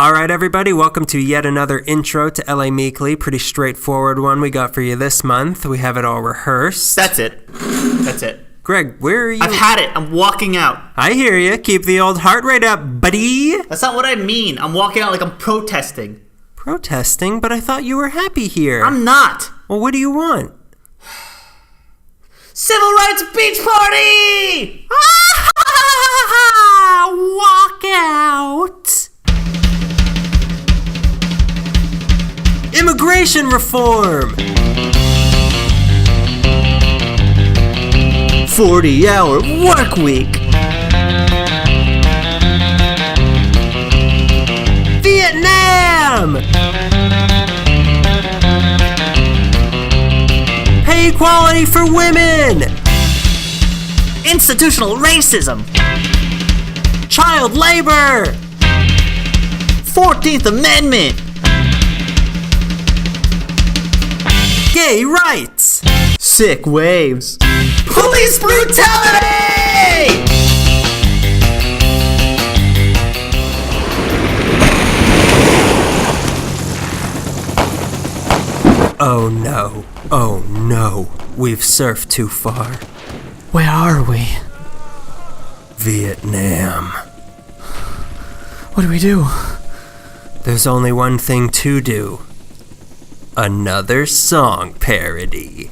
All right, everybody, welcome to yet another intro to LA Meekly. Pretty straightforward one we got for you this month. We have it all rehearsed. That's it. Greg, where are you? I've had it. I'm walking out. I hear you. Keep the old heart rate up, buddy. That's not what I mean. I'm walking out like I'm protesting. Protesting? But I thought you were happy here. I'm not. Well, what do you want? Civil rights beach party! Walk out. Immigration reform. 40-hour work week. Vietnam. Pay equality for women. Institutional racism. Child labor. 14th Amendment. Gay rights. Sick waves. Police brutality! Oh no. Oh no. We've surfed too far. Where are we? Vietnam. What do we do? There's only one thing to do. Another song parody.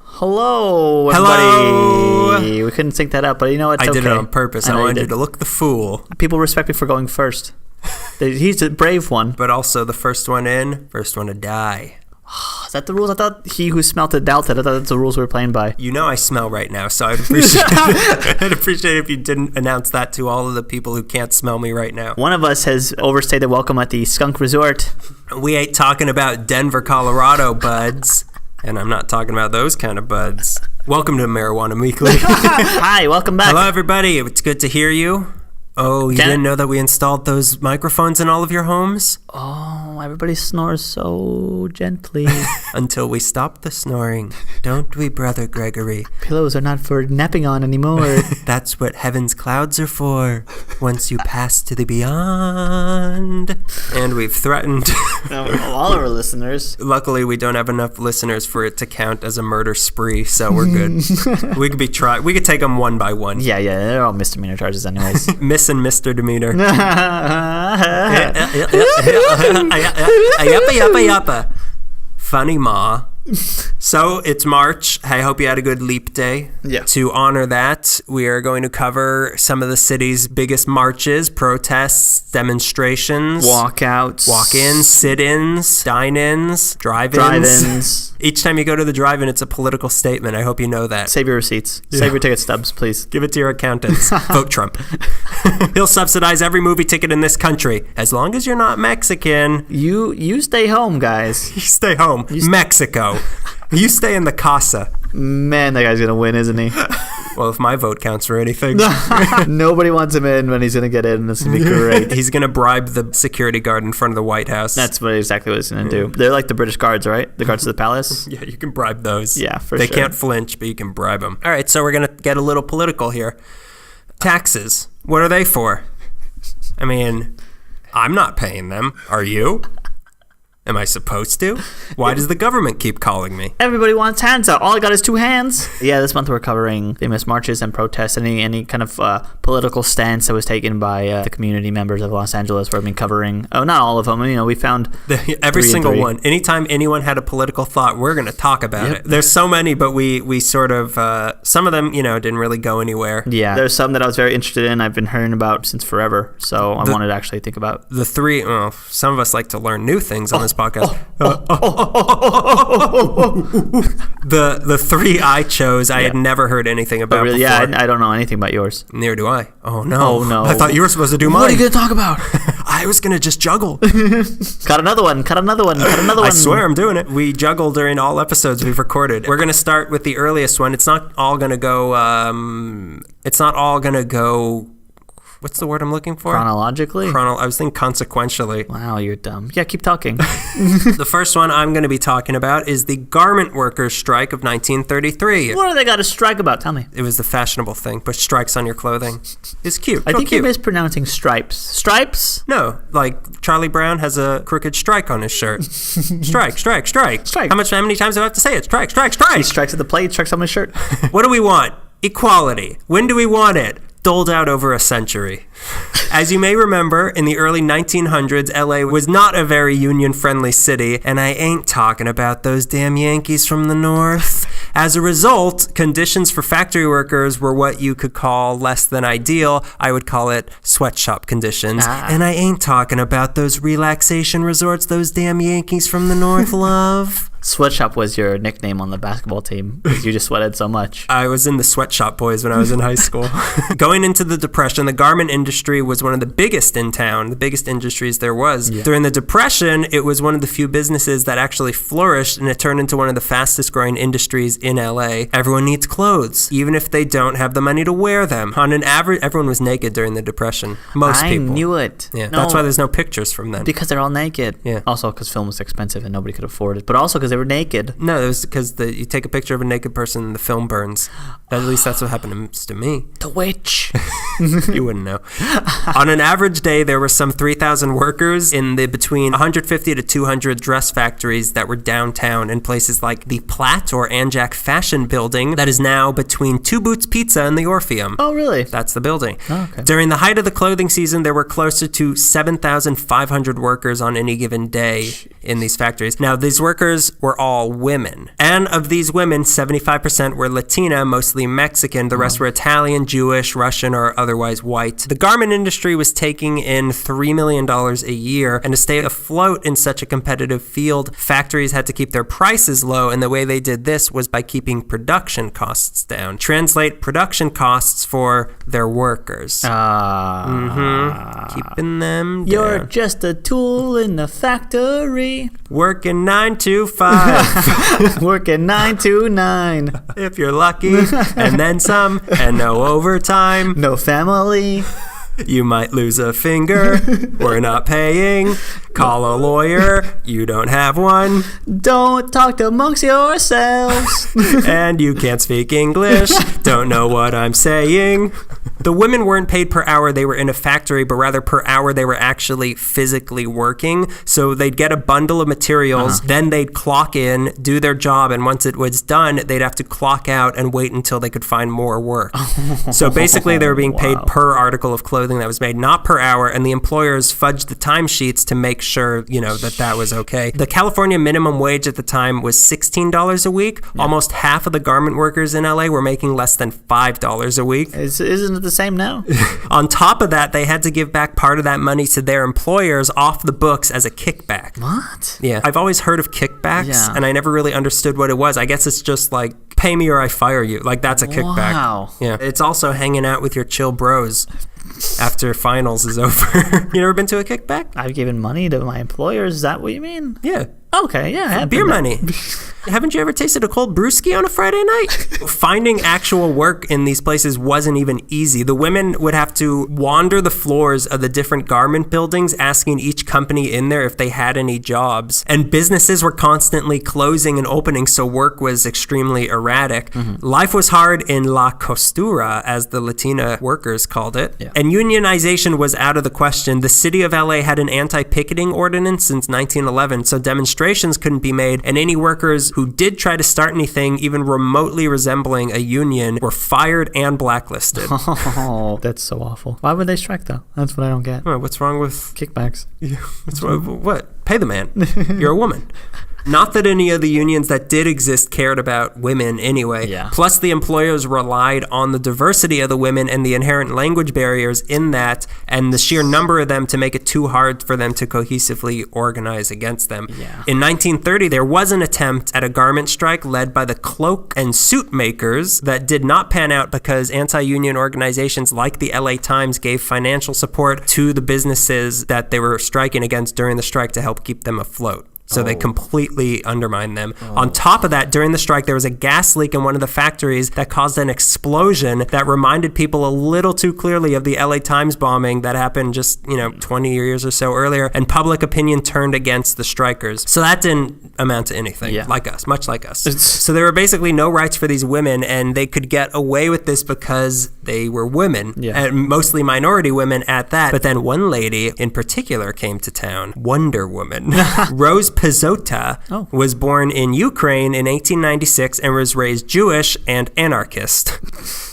Hello, everybody. Hello. We couldn't sync that up, but you know what? I did it on purpose. I wanted you to look the fool. People respect me for going first. He's a brave one. But also the first one in, first one to die. Is that the rules? I thought he who smelt it doubted. I thought that's the rules we were playing by. You know I smell right now, so I'd appreciate I'd appreciate it if you didn't announce that to all of the people who can't smell me right now. One of us has overstayed their welcome at the Skunk Resort. We ain't talking about Denver, Colorado, buds. And I'm not talking about those kind of buds. Welcome to Marijuana Weekly. Hi, welcome back. Hello, everybody. It's good to hear you. Oh, you didn't know that we installed those microphones in all of your homes? Oh, everybody snores so gently. Until we stop the snoring. Don't we, Brother Gregory? Pillows are not for napping on anymore. That's what heaven's clouds are for. Once you pass to the beyond. And we've threatened. All of our listeners. Luckily, we don't have enough listeners for it to count as a murder spree, so we're good. We could take them one by one. Yeah, they're all misdemeanor charges anyways. Miss and Mr. Demeanor. Yappa. Funny ma. So it's March. I hope you had a good leap day. Yeah. To honor that, we are going to cover some of the city's biggest marches, protests, demonstrations, walkouts, walk-ins, sit-ins, dine-ins, drive-ins. Each time you go to the drive-in, it's a political statement. I hope you know that. Save your receipts. Yeah. Save your ticket stubs, please. Give it to your accountants. Vote Trump. He'll subsidize every movie ticket in this country. As long as you're not Mexican. You stay home, guys. You stay home. Mexico. You stay in the casa. Man, that guy's going to win, isn't he? Well, if my vote counts for anything. Nobody wants him in when he's going to get in. This is going to be great. He's going to bribe the security guard in front of the White House. That's exactly what he's going to do. They're like the British guards, right? The guards to the palace? Yeah, you can bribe those. Yeah, for sure. They can't flinch, but you can bribe them. All right, so we're going to get a little political here. Taxes. What are they for? I mean, I'm not paying them. Are you? Am I supposed to? Why does the government keep calling me? Everybody wants hands out. All I got is 2 hands. Yeah, this month we're covering famous marches and protests, any kind of political stance that was taken by the community members of Los Angeles. We've been covering, not all of them. We found every single one. Anytime anyone had a political thought, we're going to talk about it. There's so many, but we sort of, some of them, didn't really go anywhere. Yeah, there's some that I was very interested in. I've been hearing about since forever. So I wanted to actually think about. The three, some of us like to learn new things on this podcast. The 3 I chose, I had never heard anything about before. Yeah, I don't know anything about yours. Neither do I. Oh, no. Oh, no. I thought you were supposed to do mine. What are you going to talk about? I I was going to just juggle. Cut another one. I swear I'm doing it. We juggle during all episodes we've recorded. We're going to start with the earliest one. It's not all going to go... What's the word I'm looking for? Chronologically? I was thinking consequentially. Wow, you're dumb. Yeah, keep talking. The first one I'm going to be talking about is the garment workers' strike of 1933. What do they got to strike about? Tell me. It was the fashionable thing. Put strikes on your clothing. It's cute. I think cute. you're mispronouncing stripes. Stripes? No, like Charlie Brown has a crooked strike on his shirt. Strike. Strike. How many times do I have to say it? Strike. He strikes at the plate, strikes on my shirt. What do we want? Equality. When do we want it? Doled out over a century. As you may remember, in the early 1900s, LA was not a very union-friendly city, and I ain't talking about those damn Yankees from the north. As a result, conditions for factory workers were what you could call less than ideal. I would call it sweatshop conditions. And I ain't talking about those relaxation resorts those damn Yankees from the north love. Sweatshop was your nickname on the basketball team because you just sweated so much. I was in the sweatshop boys when I was in high school. Going into the Depression, the garment industry was one of the biggest in town, the biggest industries there was. Yeah. During the Depression, it was one of the few businesses that actually flourished, and it turned into one of the fastest growing industries in LA. Everyone needs clothes, even if they don't have the money to wear them. On an average, everyone was naked during the Depression. Most people. I knew it. Yeah, that's why there's no pictures from them. Because they're all naked. Yeah. Also because film was expensive and nobody could afford it, but also because they were naked. No, it was because you take a picture of a naked person and the film burns. At least that's what happened to me. The witch. You wouldn't know. On an average day, there were some 3,000 workers in the between 150 to 200 dress factories that were downtown in places like the Platt or Anjac Fashion Building that is now between Two Boots Pizza and the Orpheum. Oh, really? That's the building. Oh, okay. During the height of the clothing season, there were closer to 7,500 workers on any given day in these factories. Now, these workers were all women. And of these women, 75% were Latina, mostly Mexican. The rest were Italian, Jewish, Russian, or otherwise white. The garment industry was taking in $3 million a year, and to stay afloat in such a competitive field, factories had to keep their prices low, and the way they did this was by keeping production costs down. Translate production costs for their workers. Keeping them down. You're just a tool in the factory. Working 9 to 5. Working 9 to 9. If you're lucky. And then some. And no overtime. No family. You might lose a finger. We're not paying. Call a lawyer. You don't have one. Don't talk amongst yourselves. And you can't speak English. Don't know what I'm saying. The women weren't paid per hour they were in a factory, but rather per hour they were actually physically working. So they'd get a bundle of materials, then they'd clock in, do their job, and once it was done, they'd have to clock out and wait until they could find more work. So basically they were being paid per article of clothing that was made, not per hour, and the employers fudged the timesheets to make sure, that was okay. The California minimum wage at the time was $16 a week. Yeah. Almost half of the garment workers in LA were making less than $5 a week. Isn't it the same now? On top of that, they had to give back part of that money to their employers off the books as a kickback. What? Yeah. I've always heard of kickbacks, and I never really understood what it was. I guess it's just like, pay me or I fire you. Like, that's a kickback. Wow. Yeah. It's also hanging out with your chill bros after finals is over. You never been to a kickback? I've given money to my employers. Is that what you mean? Yeah. Okay, yeah. I have beer money. Haven't you ever tasted a cold brewski on a Friday night? Finding actual work in these places wasn't even easy. The women would have to wander the floors of the different garment buildings, asking each company in there if they had any jobs. And businesses were constantly closing and opening, so work was extremely erratic. Life was hard in La Costura, as the Latina workers called it. Yeah. And unionization was out of the question. The city of LA had an anti-picketing ordinance since 1911, so demonstrations couldn't be made, and any workers who did try to start anything even remotely resembling a union were fired and blacklisted. Oh, that's so awful. Why would they strike, though? That's what I don't get. What's wrong with kickbacks? What's wrong? What? Pay the man. You're a woman. Not that any of the unions that did exist cared about women anyway. Yeah. Plus, the employers relied on the diversity of the women and the inherent language barriers in that, and the sheer number of them to make it too hard for them to cohesively organize against them. Yeah. In 1930, there was an attempt at a garment strike led by the cloak and suit makers that did not pan out because anti-union organizations like the LA Times gave financial support to the businesses that they were striking against during the strike to help keep them afloat. So they completely undermined them. On top of that, during the strike, there was a gas leak in one of the factories that caused an explosion that reminded people a little too clearly of the LA Times bombing that happened just, 20 years or so earlier, and public opinion turned against the strikers. So that didn't amount to anything, much like us. So there were basically no rights for these women, and they could get away with this because they were women, and mostly minority women at that. But then one lady in particular came to town, Wonder Woman. Rose Pizzota was born in Ukraine in 1896 and was raised Jewish and anarchist.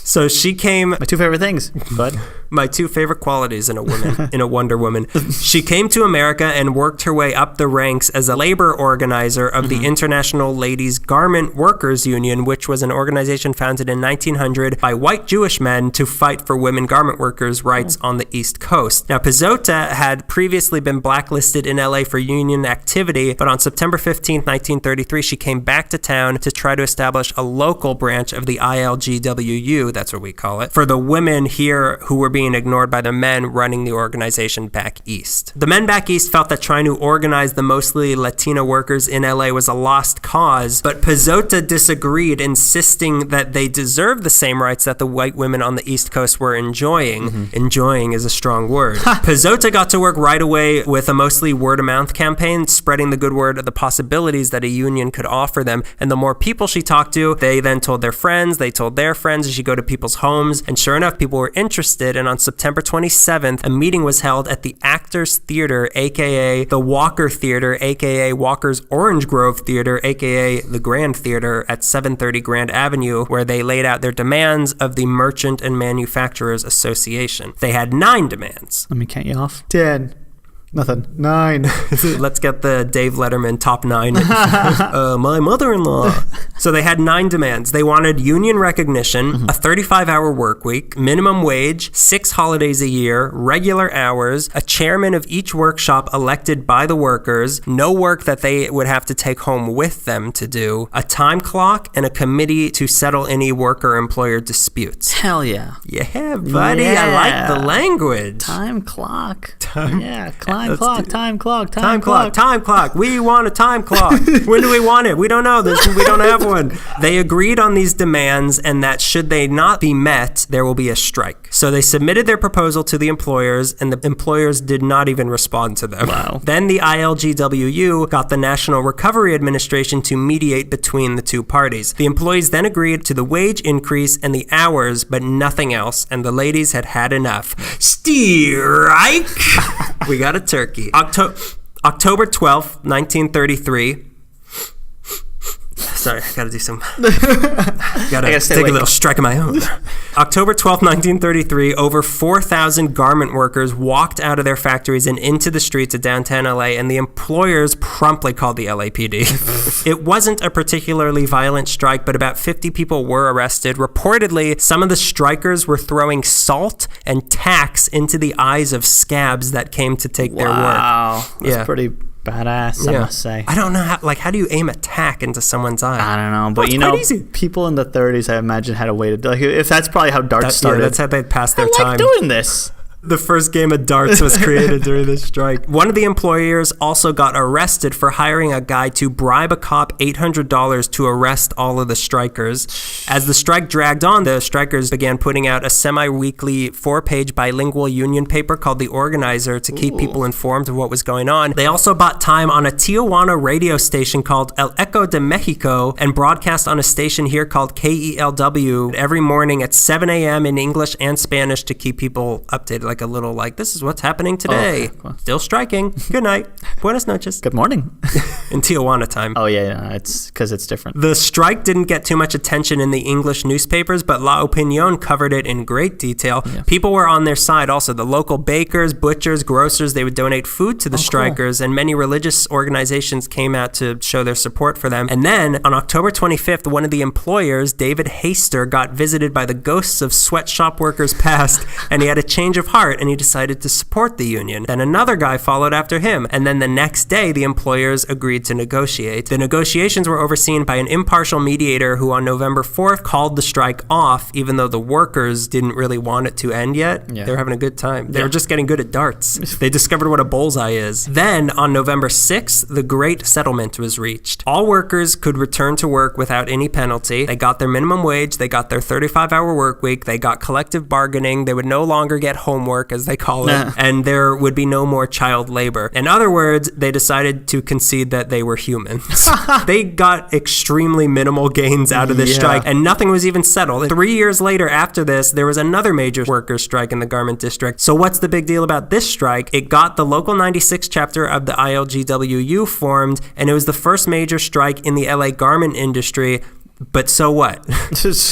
So she came... My two favorite things, bud. My two favorite qualities in a woman, in a Wonder Woman. She came to America and worked her way up the ranks as a labor organizer of the International Ladies Garment Workers Union, which was an organization founded in 1900 by white Jewish men to fight for women garment workers' rights on the East Coast. Now, Pizzota had previously been blacklisted in LA for union activity, but on September 15, 1933, she came back to town to try to establish a local branch of the ILGWU, that's what we call it, for the women here who were being ignored by the men running the organization back east. The men back east felt that trying to organize the mostly Latino workers in LA was a lost cause, but Pizzota disagreed, insisting that they deserved the same rights that the white women on the East Coast were enjoying. Enjoying is a strong word. Pizzota got to work right away with a mostly word-of-mouth campaign, spreading the good word of the possibilities that a union could offer them. And the more people she talked to, they then told their friends, they told their friends, she'd go to people's homes, and sure enough, people were interested. And on September 27th, a meeting was held at the Actors Theater, aka the Walker Theater, aka Walker's Orange Grove Theater, aka the Grand Theater at 730 Grand Avenue, where they laid out their demands of the Merchant and Manufacturers Association. They had 9 demands. Let me count you off. 10. Nothing. 9. Let's get the Dave Letterman top 9. My mother-in-law. So they had 9 demands. They wanted union recognition, a 35-hour work week, minimum wage, 6 holidays a year, regular hours, a chairman of each workshop elected by the workers, no work that they would have to take home with them to do, a time clock, and a committee to settle any worker-employer disputes. Hell yeah. Yeah, buddy. Yeah. I like the language. Time clock. Yeah, Time clock. We want a time clock. When do we want it? We don't know. We don't have one. They agreed on these demands, and that should they not be met, there will be a strike. So they submitted their proposal to the employers, and the employers did not even respond to them. Wow. Then the ILGWU got the National Recovery Administration to mediate between the two parties. The employees then agreed to the wage increase and the hours, but nothing else, and the ladies had had enough. Strike! We got a turkey. October 12th, 1933. Sorry, I gotta do some... gotta take a little strike of my own. October 12th, 1933, over 4,000 garment workers walked out of their factories and into the streets of downtown LA, and the employers promptly called the LAPD. It wasn't a particularly violent strike, but about 50 people were arrested. Reportedly, some of the strikers were throwing salt and tacks into the eyes of scabs that came to take their work. Wow, that's pretty badass, I must say. I don't know how do you aim a tack into someone's eye? I don't know, but easy. People in the 30s, I imagine, had a way to, like, if that's probably how darts started. Yeah, that's how they passed their I time. like doing this. The first game of darts was created during this strike. One of the employers also got arrested for hiring a guy to bribe a cop $800 to arrest all of the strikers. As the strike dragged on, the strikers began putting out a semi-weekly 4-page bilingual union paper called The Organizer to keep people informed of what was going on. They also bought time on a Tijuana radio station called El Eco de Mexico and broadcast on a station here called KELW every morning at 7 a.m. in English and Spanish to keep people updated. Like like a little like, this is what's happening today. Okay, cool. Still striking. Good night. Buenas noches. Good morning. In Tijuana time. Oh, yeah, it's because it's different. The strike didn't get too much attention in the English newspapers, but La Opinión covered it in great detail. Yeah. People were on their side also. The local bakers, butchers, grocers, they would donate food to the strikers, and many religious organizations came out to show their support for them. And then on October 25th, one of the employers, David Haster, got visited by the ghosts of sweatshop workers past, and he had a change of heart, and he decided to support the union. Then another guy followed after him, and then the next day, the employers agreed to negotiate. The negotiations were overseen by an impartial mediator who on November 4th called the strike off, even though the workers didn't really want it to end yet. Yeah. They were having a good time. They were just getting good at darts. They discovered what a bullseye is. Then, on November 6th, the Great Settlement was reached. All workers could return to work without any penalty. They got their minimum wage. They got their 35-hour work week. They got collective bargaining. They would no longer get homework, as they call it, and there would be no more child labor. In other words, they decided to concede that they were humans. They got extremely minimal gains out of this strike, and nothing was even settled. 3 years later, after this, there was another major workers' strike in the garment district. So what's the big deal about this strike? It got the Local 96 chapter of the ILGWU formed, and it was the first major strike in the LA garment industry. But so what?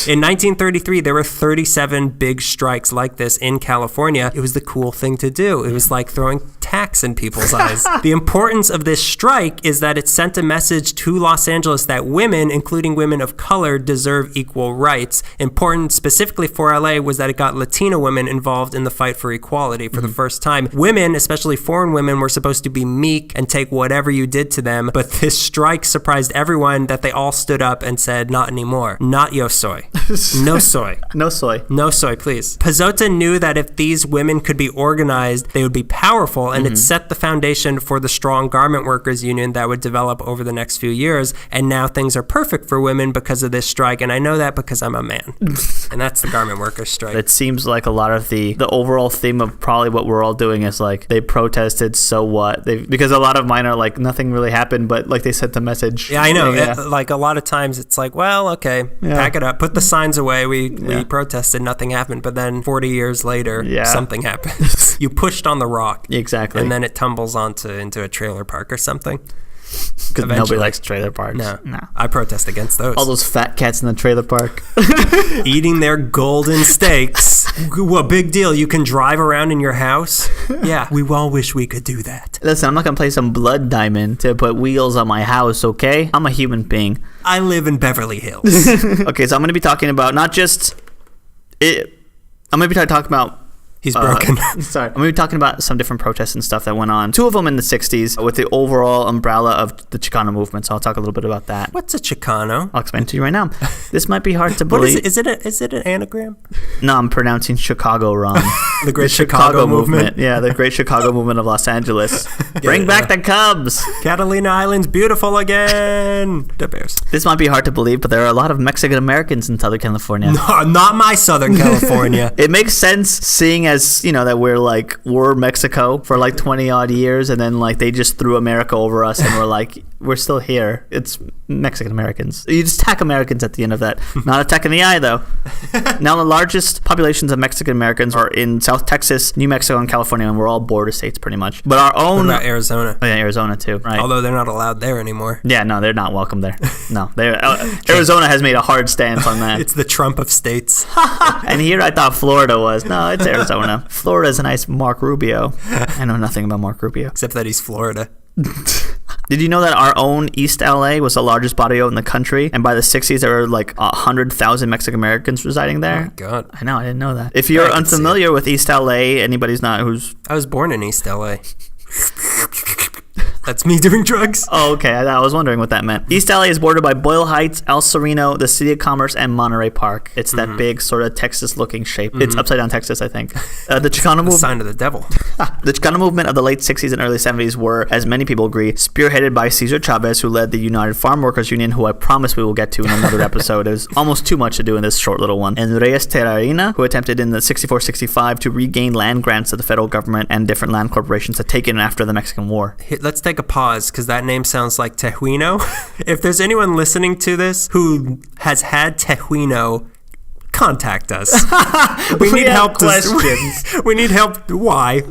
In 1933, there were 37 big strikes like this in California. It was the cool thing to do. It was like throwing tacks in people's eyes. The importance of this strike is that it sent a message to Los Angeles that women, including women of color, deserve equal rights. Important specifically for LA was that it got Latina women involved in the fight for equality for the first time. Women, especially foreign women, were supposed to be meek and take whatever you did to them. But this strike surprised everyone that they all stood up and said, not anymore. Not yo soy. No soy. No soy. No soy, please. Pazota knew that if these women could be organized, they would be powerful, and it set the foundation for the strong garment workers union that would develop over the next few years. And now things are perfect for women because of this strike, and I know that because I'm a man. And that's the garment workers strike. It seems like a lot of the overall theme of probably what we're all doing is like they protested, so what? Because a lot of mine are like nothing really happened, but like they sent the message. Yeah, I know. Like a lot of times it's like, well, okay, pack it up, put the signs away. We protested, nothing happened. But then 40 years later, something happens. You pushed on the rock. Exactly. And then it tumbles into a trailer park or something. Because nobody likes trailer parks. No. I protest against those. All those fat cats in the trailer park. Eating their golden steaks. What big deal? You can drive around in your house? Yeah, we all wish we could do that. Listen, I'm not going to play some blood diamond to put wheels on my house, okay? I'm a human being. I live in Beverly Hills. Okay, so I'm going to be talking about not just... I'm going to be talking about... He's broken. Sorry. I'm going to be talking about some different protests and stuff that went on. 2 of them in the 60s with the overall umbrella of the Chicano movement. So I'll talk a little bit about that. What's a Chicano? I'll explain it to you right now. This might be hard to believe. What is it? Is it an anagram? No, I'm pronouncing Chicago wrong. The Great Chicago Movement. Yeah, the Great Chicago Movement of Los Angeles. Bring back the Cubs. Catalina Island's beautiful again. The Bears. This might be hard to believe, but there are a lot of Mexican Americans in Southern California. No, not my Southern California. It makes sense seeing as, you know, that we're Mexico for like 20 odd years, and then like they just threw America over us and we're like, we're still here. It's Mexican Americans. You just attack Americans at the end of that. Not attacking the eye though. Now the largest populations of Mexican Americans are in South Texas, New Mexico, and California, and we're all border states pretty much. But our own... What about Arizona? Oh yeah, Arizona too, right. Although they're not allowed there anymore. Yeah, no, they're not welcome there. No, Arizona has made a hard stance on that. It's the Trump of states. And here I thought Florida was. No, it's Arizona. Florida's a nice Mark Rubio. I know nothing about Mark Rubio. Except that he's Florida. Did you know that our own East LA was the largest barrio in the country? And by the 60s, there were like 100,000 Mexican Americans residing there. Oh my God. I know, I didn't know that. If you're unfamiliar with East LA, anybody's not who's... I was born in East LA. That's me doing drugs. Oh, okay. I was wondering what that meant. East LA is bordered by Boyle Heights, El Sereno, the City of Commerce, and Monterey Park. It's that big sort of Texas-looking shape. It's upside down Texas, I think. The Chicano movement... sign of the devil. The Chicano movement of the late 60s and early 70s were, as many people agree, spearheaded by Cesar Chavez, who led the United Farm Workers Union, who I promise we will get to in another episode. There's almost too much to do in this short little one. And Reyes Terrarina, who attempted in the 64-65 to regain land grants to the federal government and different land corporations that taken after the Mexican War. Let's take a pause, because that name sounds like Tejuino. If there's anyone listening to this who has had Tejuino, contact us. We need help. Questions. We need help. Why?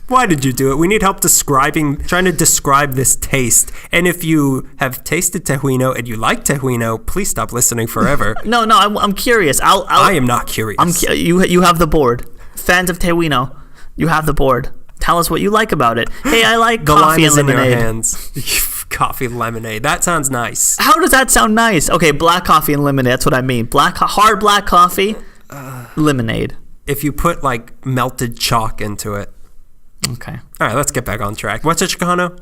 Why did you do it? We need help trying to describe this taste. And if you have tasted tejuino and you like tejuino, please stop listening forever. No, I'm curious. I am not curious. You have the board. Fans of tejuino, you have the board. Tell us what you like about it. Hey, I like coffee and lemonade. In your hands. Coffee and lemonade. That sounds nice. How does that sound nice? Okay, black coffee and lemonade. That's what I mean. Hard black coffee, lemonade. If you put like melted chalk into it. Okay. All right, let's get back on track. What's a Chicano?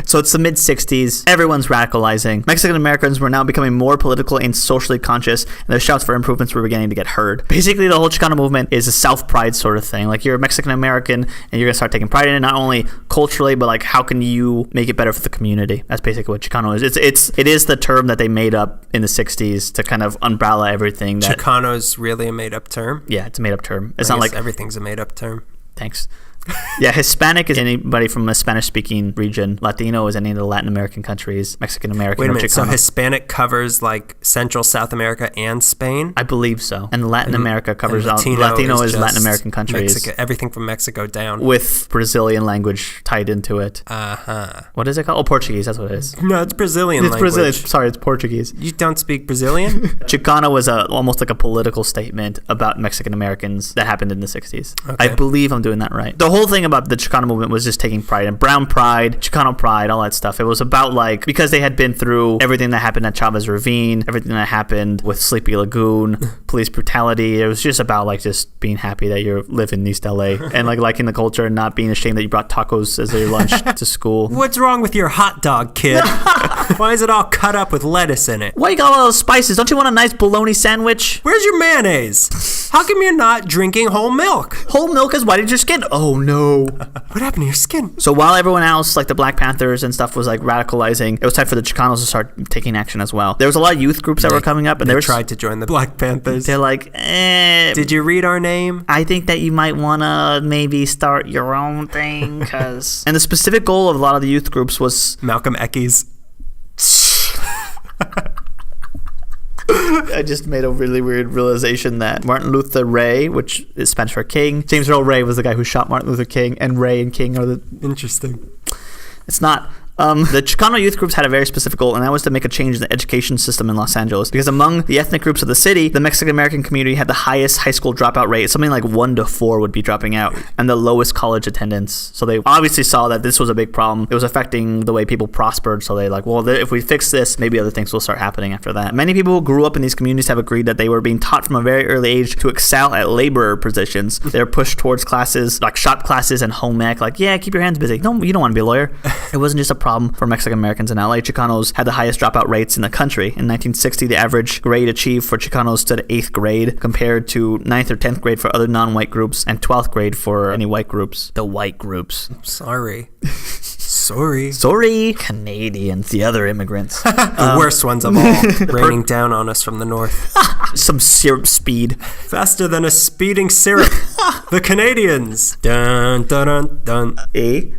So it's the mid-60s. Everyone's radicalizing. Mexican Americans were now becoming more political and socially conscious, and their shouts for improvements were beginning to get heard. Basically, the whole Chicano movement is a self-pride sort of thing. Like, you're a Mexican American, and you're going to start taking pride in it, not only culturally, but like, how can you make it better for the community? That's basically what Chicano is. It is the term that they made up in the 60s to kind of umbrella everything. Chicano is really a made-up term? Yeah, it's a made-up term. It's not like everything's a made-up term. Thanks. Yeah, Hispanic is anybody from a Spanish-speaking region. Latino is any of the Latin American countries. Mexican American. Wait a minute. Chicano. So Hispanic covers like Central South America and Spain? I believe so. And Latin America covers Latino is Latin American countries. Mexico, everything from Mexico down. With Brazilian language tied into it. What is it called? Oh, Portuguese. That's what it is. No, it's Brazilian language. Brazilian. Sorry, it's Portuguese. You don't speak Brazilian? Chicano was almost like a political statement about Mexican Americans that happened in the 60s. Okay. I believe I'm doing that right. The whole thing about the Chicano movement was just taking pride in brown pride, Chicano pride, all that stuff. It was about like, because they had been through everything that happened at Chavez Ravine, everything that happened with Sleepy Lagoon, police brutality. It was just about like just being happy that you live in East LA and like liking the culture and not being ashamed that you brought tacos as your lunch to school. What's wrong with your hot dog, kid? Why is it all cut up with lettuce in it? Why you got all those spices? Don't you want a nice bologna sandwich? Where's your mayonnaise? How come you're not drinking whole milk? Whole milk is white as your skin. Oh no. What happened to your skin? So while everyone else, like the Black Panthers and stuff, was like radicalizing, it was time for the Chicanos to start taking action as well. There was a lot of youth groups that were coming up, and they tried to join the Black Panthers. They're like, did you read our name? I think that you might want to maybe start your own thing, because... And the specific goal of a lot of the youth groups was... Malcolm X's. I just made a really weird realization that Martin Luther Ray, which is Spanish for king, James Earl Ray was the guy who shot Martin Luther King, and Ray and King are the... Interesting. It's not... The Chicano youth groups had a very specific goal, and that was to make a change in the education system in Los Angeles. Because among the ethnic groups of the city, the Mexican American community had the highest high school dropout rate. Something like 1 to 4 would be dropping out, and the lowest college attendance. So they obviously saw that this was a big problem. It was affecting the way people prospered. So they like, well, if we fix this, maybe other things will start happening after that. Many people who grew up in these communities have agreed that they were being taught from a very early age to excel at laborer positions. They're pushed towards classes like shop classes and home ec. Like, yeah, keep your hands busy. No, you don't want to be a lawyer. It wasn't just a problem for Mexican Americans in LA. Chicanos had the highest dropout rates in the country. In 1960, the average grade achieved for Chicanos stood at 8th grade, compared to 9th or 10th grade for other non-white groups, and 12th grade for any white groups. The white groups. Sorry. Canadians, the other immigrants. The worst ones of all. Raining down on us from the north. Some syrup speed. Faster than a speeding syrup. The Canadians. Dun, dun, dun, dun.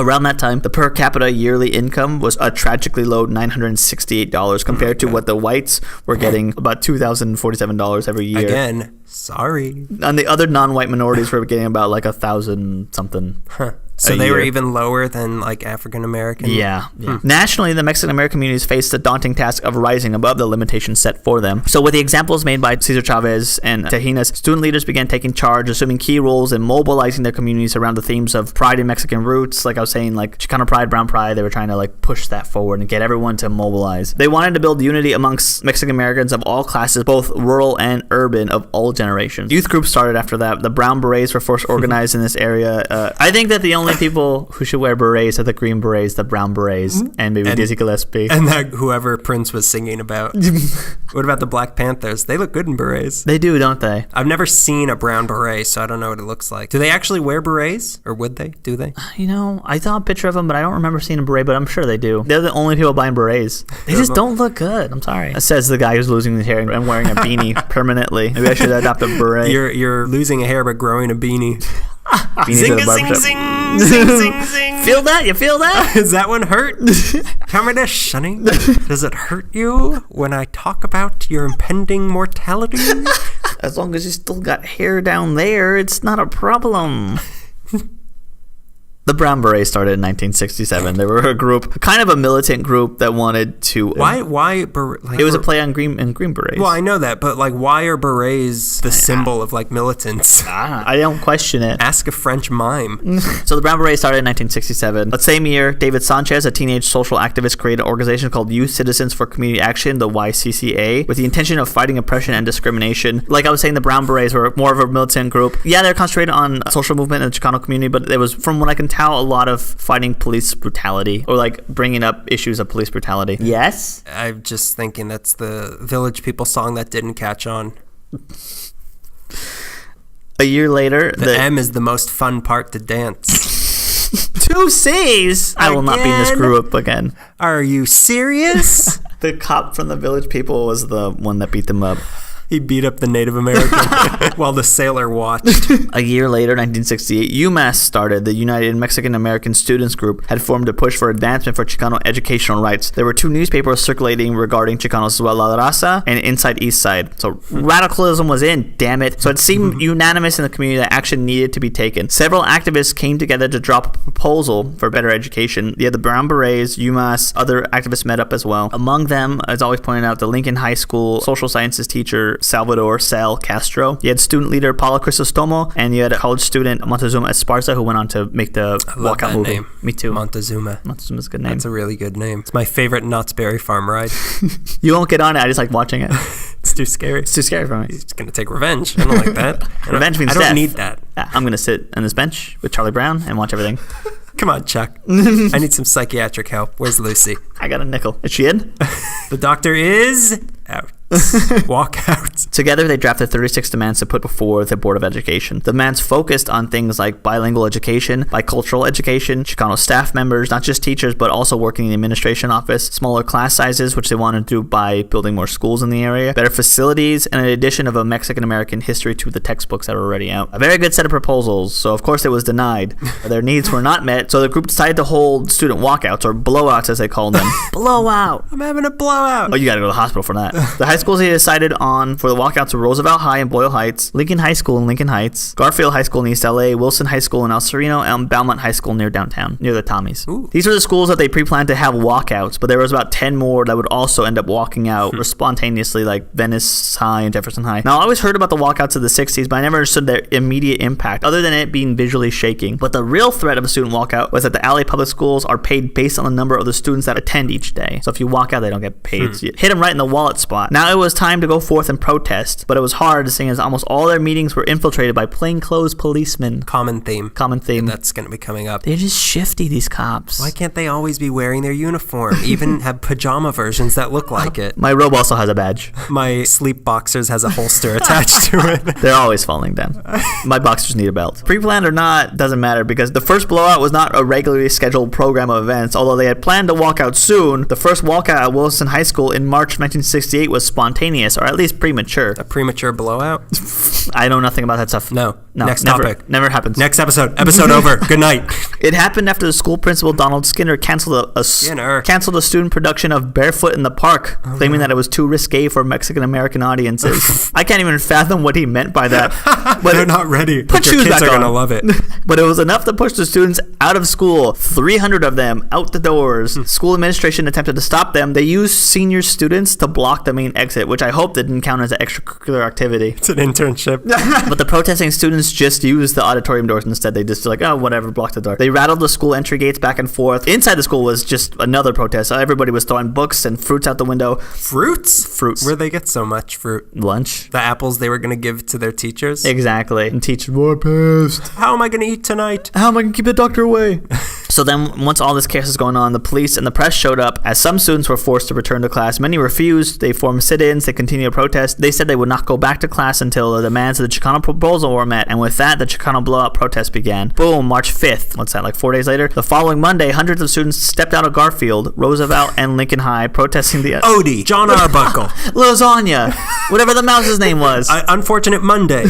Around that time, the per capita yearly income was a tragically low $968 compared to what the whites were getting, about $2,047 every year. Again, sorry. And the other non-white minorities were getting about like 1,000 something. Huh. So they were even lower than like African American? Yeah. Nationally, the Mexican American communities faced the daunting task of rising above the limitations set for them. So with the examples made by Cesar Chavez and Tejinas, student leaders began taking charge, assuming key roles in mobilizing their communities around the themes of pride in Mexican roots. Like I was saying, like Chicano pride, brown pride, they were trying to like push that forward and get everyone to mobilize. They wanted to build unity amongst Mexican Americans of all classes, both rural and urban, of all generations. Youth groups started after that. The Brown Berets were first organized in this area. I think that the only people who should wear berets are the green berets, the brown berets, and maybe Dizzy Gillespie. And that whoever Prince was singing about. What about the Black Panthers? They look good in berets. They do, don't they? I've never seen a brown beret, so I don't know what it looks like. Do they actually wear berets? Or would they? Do they? You know, I saw a picture of them, but I don't remember seeing a beret, but I'm sure they do. They're the only people buying berets. They just don't look good. I'm sorry. Says the guy who's losing his hair and wearing a beanie permanently. Maybe I should adopt a beret. You're losing a hair but growing a beanie. Zing-a-zing-zing! Zing, zing, zing, zing. Feel that? You feel that? Does that one hurt? Come here, shunning. Does it hurt you when I talk about your impending mortality? As long as you still got hair down there, it's not a problem. The Brown Berets started in 1967. They were a group, kind of a militant group that wanted to... Why it was a play on Green Berets. Well, I know that, but like, why are berets the symbol of like militants? I don't question it. Ask a French mime. So the Brown Berets started in 1967. That same year, David Sanchez, a teenage social activist, created an organization called Youth Citizens for Community Action, the YCCA, with the intention of fighting oppression and discrimination. Like I was saying, the Brown Berets were more of a militant group. Yeah, they're concentrated on social movement in the Chicano community, but it was, from what I can tell, a lot of fighting police brutality, or like bringing up issues of police brutality. Yes? I'm just thinking that's the Village People song that didn't catch on. A year later, the M is the most fun part to dance. 2 C's! I will not be in this group again. Are you serious? The cop from the Village People was the one that beat them up. He beat up the Native American while the sailor watched. A year later, 1968, UMass started. The United Mexican American Students Group had formed a push for advancement for Chicano educational rights. There were 2 newspapers circulating regarding Chicanos, La Raza and Inside East Side. So radicalism was in, damn it. So it seemed unanimous in the community that action needed to be taken. Several activists came together to drop a proposal for better education. Yeah, the Brown Berets, UMass, other activists met up as well. Among them, as always pointed out, the Lincoln High School social sciences teacher Salvador Sal Castro. You had student leader Paula Crisostomo, and you had a college student Montezuma Esparza, who went on to make the walkout movie. Name. Me too. Montezuma's a good name. That's a really good name. It's my favorite Knott's Berry Farm ride. You won't get on it. I just like watching it. It's too scary. It's too scary for me. He's gonna take revenge. I don't like that. Revenge means death. I don't death. need that. I'm gonna sit on this bench with Charlie Brown and watch everything. Come on, Chuck. I need some psychiatric help. Where's Lucy? I got a nickel. Is she in? The doctor is out. Walk out. Together, they drafted 36 demands to put before the Board of Education. The demands focused on things like bilingual education, bicultural education, Chicano staff members, not just teachers, but also working in the administration office, smaller class sizes, which they wanted to do by building more schools in the area, better facilities, and an addition of a Mexican-American history to the textbooks that are already out. A very good set of proposals, so of course it was denied. Their needs were not met, so the group decided to hold student walkouts, or blowouts as they called them. Blowout! I'm having a blowout! Oh, you gotta go to the hospital for that. The high schools they decided on for the walkouts were Roosevelt High in Boyle Heights, Lincoln High School in Lincoln Heights, Garfield High School in East LA, Wilson High School in El Sereno, and Belmont High School near downtown, near the Tommies. Ooh. These were the schools that they pre-planned to have walkouts, but there was about 10 more that would also end up walking out or spontaneously, like Venice High and Jefferson High. Now, I always heard about the walkouts of the 60s, but I never understood their immediate impact, other than it being visually shaking. But the real threat of a student walkout was that the LA public schools are paid based on the number of the students that attend each day. So if you walk out, they don't get paid. So you hit them right in the wallet spot. Now, it was time to go forth and protest, but it was hard, seeing as almost all their meetings were infiltrated by plainclothes policemen. Common theme. That's going to be coming up. They're just shifty, these cops. Why can't they always be wearing their uniform? Even have pajama versions that look like it. My robe also has a badge. My sleep boxers has a holster attached to it. They're always falling down. My boxers need a belt. Pre-planned or not, doesn't matter, because the first blowout was not a regularly scheduled program of events. Although they had planned to walk out soon, the first walkout at Wilson High School in March 1968 was spontaneous, or at least premature. A premature blowout? I know nothing about that stuff. No. Next never, topic. Never happens. Next episode. Episode over. Good night. It happened after the school principal, Donald Skinner, canceled a student production of Barefoot in the Park, claiming that it was too risque for Mexican-American audiences. I can't even fathom what he meant by that. But they're not ready. Put your shoes kids back are on. going to love it. But it was enough to push the students out of school. 300 of them out the doors. School administration attempted to stop them. They used senior students to block the main exit, which I hope didn't count as an extracurricular activity. It's an internship. But the protesting students just used the auditorium doors instead. They just like, oh, whatever, block the door. They rattled the school entry gates back and forth. Inside the school was just another protest. Everybody was throwing books and fruits out the window. Fruits? Where'd they get so much fruit? Lunch. The apples they were going to give to their teachers? Exactly. And teachers were pissed. How am I going to eat tonight? How am I going to keep the doctor away? So then once all this chaos is going on, the police and the press showed up as some students were forced to return to class. Many refused. They formed sit-ins. They continued to protest. They said they would not go back to class until the demands of the Chicano proposal were met. And with that, the Chicano blowout protest began. Boom, March 5th. What's that, like 4 days later? The following Monday, hundreds of students stepped out of Garfield, Roosevelt, and Lincoln High protesting the... Odie, John Arbuckle. Lasagna. Whatever the mouse's name was. Unfortunate Monday.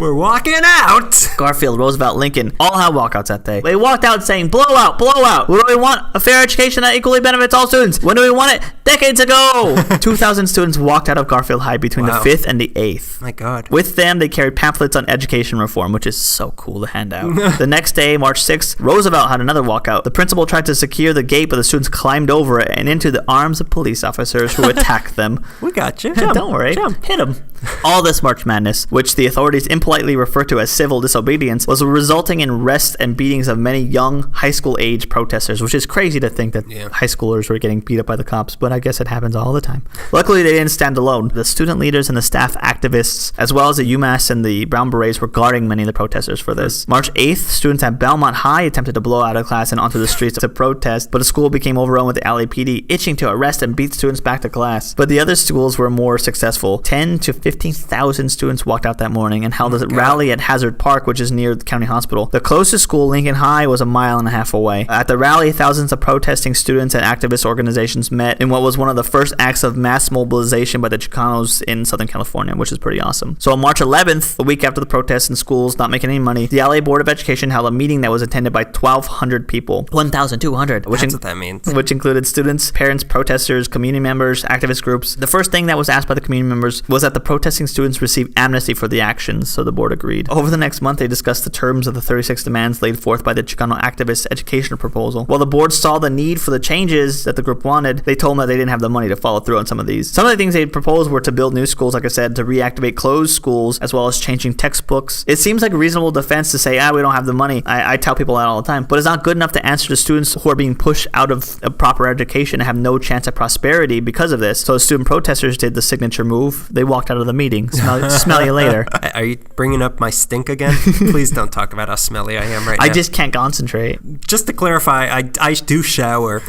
We're walking out. Garfield, Roosevelt, Lincoln, all had walkouts that day. They walked out saying, blow out, blow out. What do we want? A fair education that equally benefits all students. When do we want it? Decades ago. 2,000 students walked out of Garfield High between the 5th and the 8th. My God. With them, they carried pamphlets on education reform, which is so cool to hand out. The next day, March 6th, Roosevelt had another walkout. The principal tried to secure the gate, but the students climbed over it and into the arms of police officers who attacked them. We got you. Don't worry. Hit them. All this March Madness, which the authorities impolitely refer to as civil disobedience, was resulting in arrests and beatings of many young high school age protesters, which is crazy to think that high schoolers were getting beat up by the cops, but I guess it happens all the time. Luckily, they didn't stand alone. The student leaders and the staff activists, as well as the UMass and the Brown Berets, were guarding many of the protesters for this. March 8th, students at Belmont High attempted to blow out of class and onto the streets to protest, but the school became overrun with the LAPD, itching to arrest and beat students back to class. But the other schools were more successful. 10 to 15,000 students walked out that morning and held a rally at Hazard Park, which is near the county hospital. The closest school, Lincoln High, was a mile and a half away. At the rally, thousands of protesting students and activist organizations met in what was one of the first acts of mass mobilization by the Chicanos in Southern California, which is pretty awesome. So on March 11th, a week after the protests and schools not making any money, the LA Board of Education held a meeting that was attended by 1,200 people. 1,200. That's what that means. Which included students, parents, protesters, community members, activist groups. The first thing that was asked by the community members was that the protesting students receive amnesty for the actions, so the board agreed. Over the next month, they discussed the terms of the 36 demands laid forth by the Chicano activists' educational proposal. While the board saw the need for the changes that the group wanted, they told them that they didn't have the money to follow through on some of these. Some of the things they proposed were to build new schools, like I said, to reactivate closed schools, as well as changing textbooks. It seems like a reasonable defense to say, we don't have the money. I tell people that all the time. But it's not good enough to answer to students who are being pushed out of a proper education and have no chance at prosperity because of this. So student protesters did the signature move. They walked out of the meeting. Smell you later. Are you bringing up my stink again? Please don't talk about how smelly I am right now. I just can't concentrate. Just to clarify, I do shower.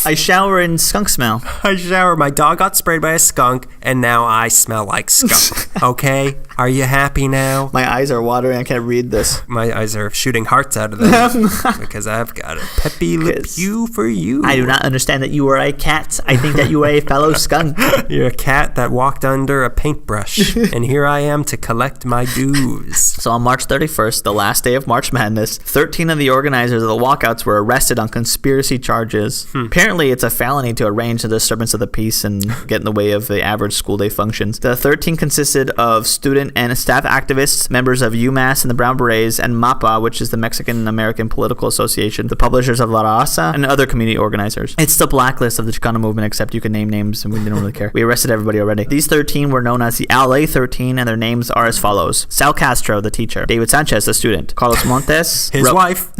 I shower in skunk smell. I shower. My dog got sprayed by a skunk, and now I smell like skunk. Okay? Are you happy now? My eyes are watering. I can't read this. My eyes are shooting hearts out of them because I've got a peppy Le Pew for you. I do not understand that you are a cat. I think that you are a fellow skunk. You're a cat that walked under a paintbrush, and here I am to collect my dues. So on March 31st, the last day of March Madness, 13 of the organizers of the walkouts were arrested on conspiracy charges. Apparently, it's a felony to arrange a disturbance of the peace and get in the way of the average school day functions. The 13 consisted of student and staff activists, members of UMass and the Brown Berets, and MAPA, which is the Mexican American Political Association, the publishers of La Raza, and other community organizers. It's the blacklist of the Chicano movement, except you can name names, and we didn't really care. We arrested everybody already. These 13 were known as the LA 13, and their names are as follows: Sal Castro, the teacher; David Sanchez, the student; Carlos Montes, his wife;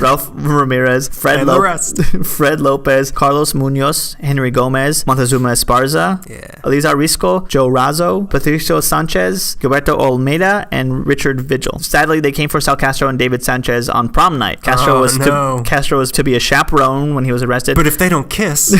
Ralph Ramirez; Fred Lopez; Carlos Munoz; Henry Gomez; Montezuma Esparza; Elizar Risco; Joe Razo; Patricio Sanchez; Gilberto Olmeida, and Richard Vigil. Sadly, they came for Sal Castro and David Sanchez on prom night. Castro was to be a chaperone when he was arrested. But if they don't kiss...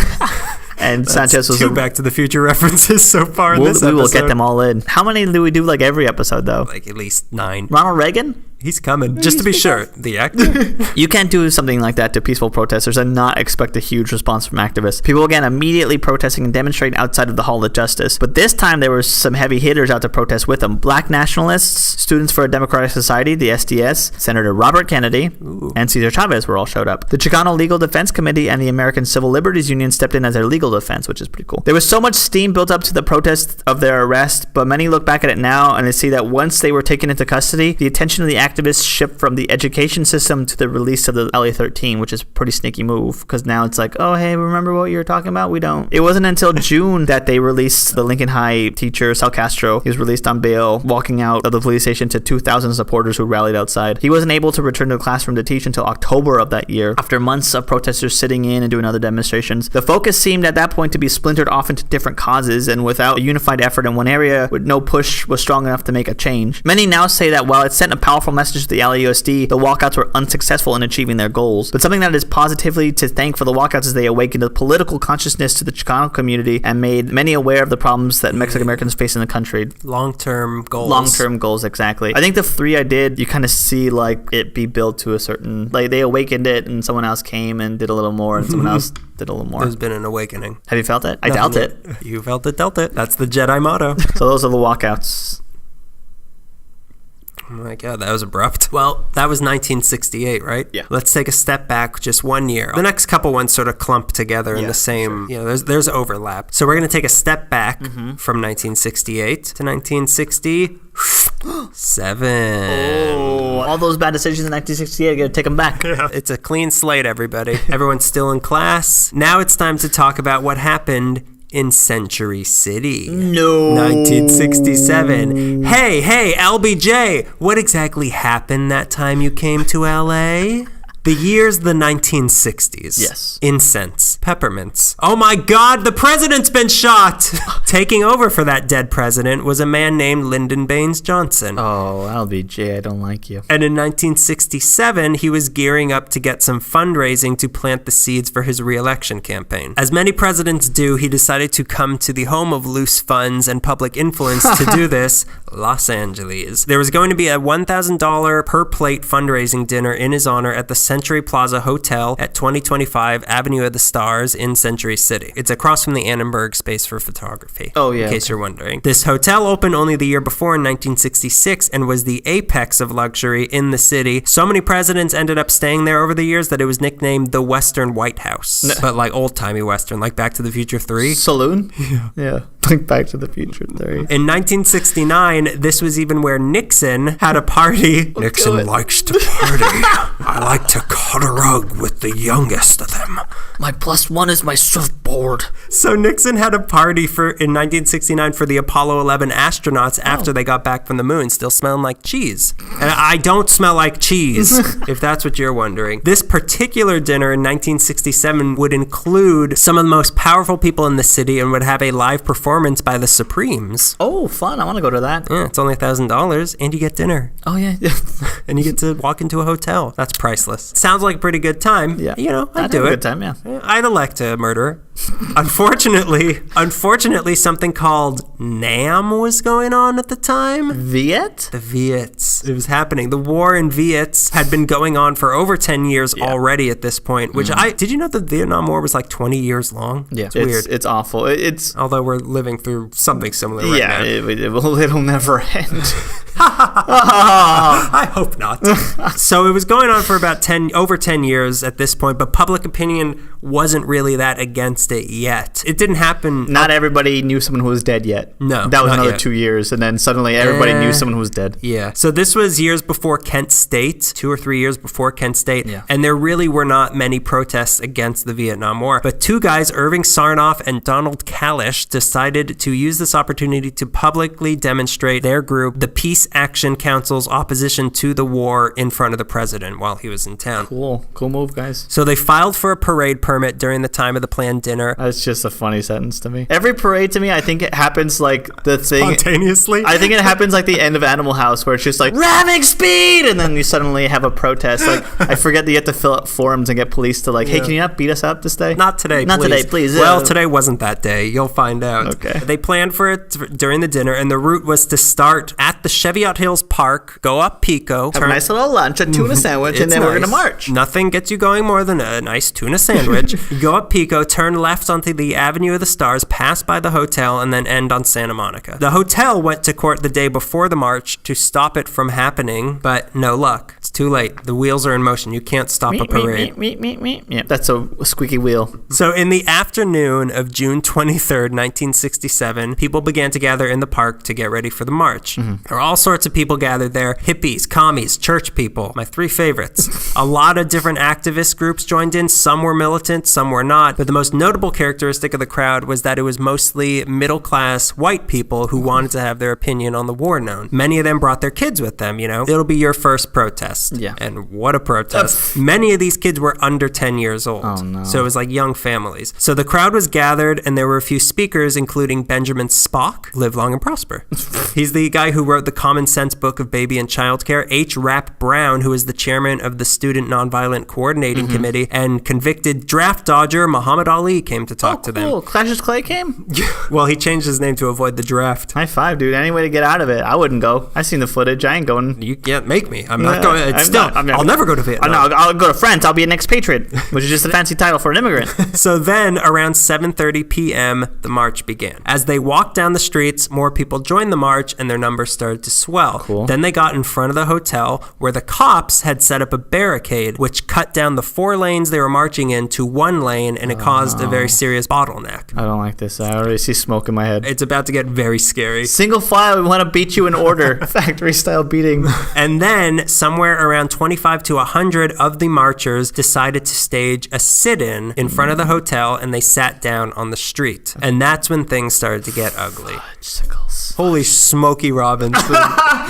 And Sanchez was two Back to the Future references so far in this episode. We will get them all in. How many do we do like every episode, though? Like at least 9. Ronald Reagan? He's coming. Just to be sure. The actor? You can't do something like that to peaceful protesters and not expect a huge response from activists. People began immediately protesting and demonstrating outside of the Hall of Justice. But this time there were some heavy hitters out to protest with them. Black nationalists, Students for a Democratic Society, the SDS, Senator Robert Kennedy, and Cesar Chavez were all showed up. The Chicano Legal Defense Committee and the American Civil Liberties Union stepped in as their legal defense, which is pretty cool. There was so much steam built up to the protest of their arrest, but many look back at it now and they see that once they were taken into custody, the attention of the activists shifted from the education system to the release of the LA-13, which is a pretty sneaky move, because now it's like, oh, hey, remember what you were talking about? We don't. It wasn't until June that they released the Lincoln High teacher, Sal Castro. He was released on bail, walking out of the police station to 2,000 supporters who rallied outside. He wasn't able to return to the classroom to teach until October of that year, after months of protesters sitting in and doing other demonstrations. The focus seemed at that point to be splintered off into different causes, and without a unified effort in one area, no push was strong enough to make a change. Many now say that while it sent a powerful message to the LAUSD, the walkouts were unsuccessful in achieving their goals. But something that is positively to thank for the walkouts is they awakened a political consciousness to the Chicano community and made many aware of the problems that Mexican Americans face in the country. Long-term goals. Long-term goals, exactly. I think the 3 I did, you kind of see like it be built to a certain, like they awakened it and someone else came and did a little more and someone else did a little more. There's been an awakening. Have you felt it? I doubt it. You felt it, dealt it. That's the Jedi motto. So those are the walkouts. Oh my God, that was abrupt. Well, that was 1968, right? Yeah. Let's take a step back just 1 year. The next couple ones sort of clump together in the same, there's overlap. So we're going to take a step back from 1968 to 1967. Oh, all those bad decisions in 1968, I got to take them back. Yeah. It's a clean slate, everybody. Everyone's still in class. Now it's time to talk about what happened in Century City. No. 1967. Hey, LBJ, what exactly happened that time you came to LA? The year's the 1960s. Yes. Incense. Peppermints. Oh my God, the president's been shot! Taking over for that dead president was a man named Lyndon Baines Johnson. Oh, LBJ, I don't like you. And in 1967, he was gearing up to get some fundraising to plant the seeds for his re-election campaign. As many presidents do, he decided to come to the home of loose funds and public influence to do this, Los Angeles. There was going to be a $1,000 per plate fundraising dinner in his honor at the Century Plaza Hotel at 2025 Avenue of the Stars in Century City. It's across from the Annenberg Space for Photography. Oh, yeah. In case you're wondering. This hotel opened only the year before in 1966 and was the apex of luxury in the city. So many presidents ended up staying there over the years that it was nicknamed the Western White House. But like old-timey Western, like Back to the Future 3. Saloon? Yeah. Like Back to the Future 3. In 1969, this was even where Nixon had a party. Nixon likes to party. I like to cut a rug with the youngest of them. My +1 is my surfboard. So Nixon had a party in 1969 for the Apollo 11 astronauts after they got back from the moon, still smelling like cheese. And I don't smell like cheese, if that's what you're wondering. This particular dinner in 1967 would include some of the most powerful people in the city and would have a live performance by the Supremes. Oh, fun. I want to go to that. Yeah, it's only $1,000 and you get dinner. Oh, yeah. And you get to walk into a hotel. That's priceless. Sounds like a pretty good time. Yeah. I'd do it. Good time, yeah. I'd elect a murderer. Unfortunately, something called NAM was going on at the time. Viet? The Viets. It was happening. The war in Viets had been going on for over 10 years already at this point, which did you know the Vietnam War was like 20 years long? Yeah. It's weird. It's awful. Although we're living through something similar right now. It'll never end. I hope not. So it was going on for about over 10 years at this point, but public opinion wasn't really that against it yet. It didn't happen. Not everybody knew someone who was dead yet. No. That was another yet. 2 years, and then suddenly everybody knew someone who was dead. Yeah. So this was years before Kent State, 2 or 3 years before Kent State, and there really were not many protests against the Vietnam War. But 2 guys, Irving Sarnoff and Donald Kalish, decided to use this opportunity to publicly demonstrate their group, the Peace Action Council's opposition to the war in front of the president while he was in town. Cool move, guys. So they filed for a parade permit during the time of the planned dinner. That's just a funny sentence to me. Every parade to me, I think it happens like the thing. Spontaneously? I think it happens like the end of Animal House where it's just like, ramming speed! And then you suddenly have a protest. Like, I forget that you have to fill out forms and get police to like, hey, can you not beat us up this day? Not today, Not please. today, please. Well, today wasn't that day. You'll find out. Okay. They planned for it during the dinner, and the route was to start at the Cheviot Hills Park, go up Pico. Have a nice little lunch, a tuna sandwich, and then we're going to march. Nothing gets you going more than a nice tuna sandwich. You go up Pico, turn left onto the Avenue of the Stars, pass by the hotel, and then end on Santa Monica. The hotel went to court the day before the march to stop it from happening, but no luck. It's too late. The wheels are in motion. You can't stop a parade. Yeah, that's a squeaky wheel. So in the afternoon of June 23rd, 1967, people began to gather in the park to get ready for the march. There were all sorts of people gathered there. Hippies, commies, church people, my 3 favorites. A lot of different activist groups joined in. Some were militant, some were not. But the most notable characteristic of the crowd was that it was mostly middle-class white people who wanted to have their opinion on the war known. Many of them brought their kids with them, It'll be your first protest. Yeah. And what a protest. Many of these kids were under 10 years old. Oh, no. So it was like young families. So the crowd was gathered, and there were a few speakers, including Benjamin Spock, live long and prosper. He's the guy who wrote the comic Common Sense Book of Baby and Child Care, H. Rapp Brown, who is the chairman of the Student Nonviolent Coordinating Committee, and convicted draft dodger Muhammad Ali came to talk to them. Cool. Cassius Clay came? Well, he changed his name to avoid the draft. High five, dude. Any way to get out of it. I wouldn't go. I seen the footage. I ain't going. You can't make me. I'm not going. I'll never go to Vietnam. I'll go to France. I'll be an expatriate, which is just a fancy title for an immigrant. So then, around 7:30 p.m., the march began. As they walked down the streets, more people joined the march, and their numbers started to swell. Cool. Then they got in front of the hotel, where the cops had set up a barricade, which cut down the 4 lanes they were marching in to 1 lane, and it caused a very serious bottleneck. I don't like this. I already see smoke in my head. It's about to get very scary. Single file, we want to beat you in order. Factory-style beating. And then, somewhere around 25 to 100 of the marchers decided to stage a sit-in in front of the hotel, and they sat down on the street. And that's when things started to get ugly. Fudgesicles. Holy smoky Robinson.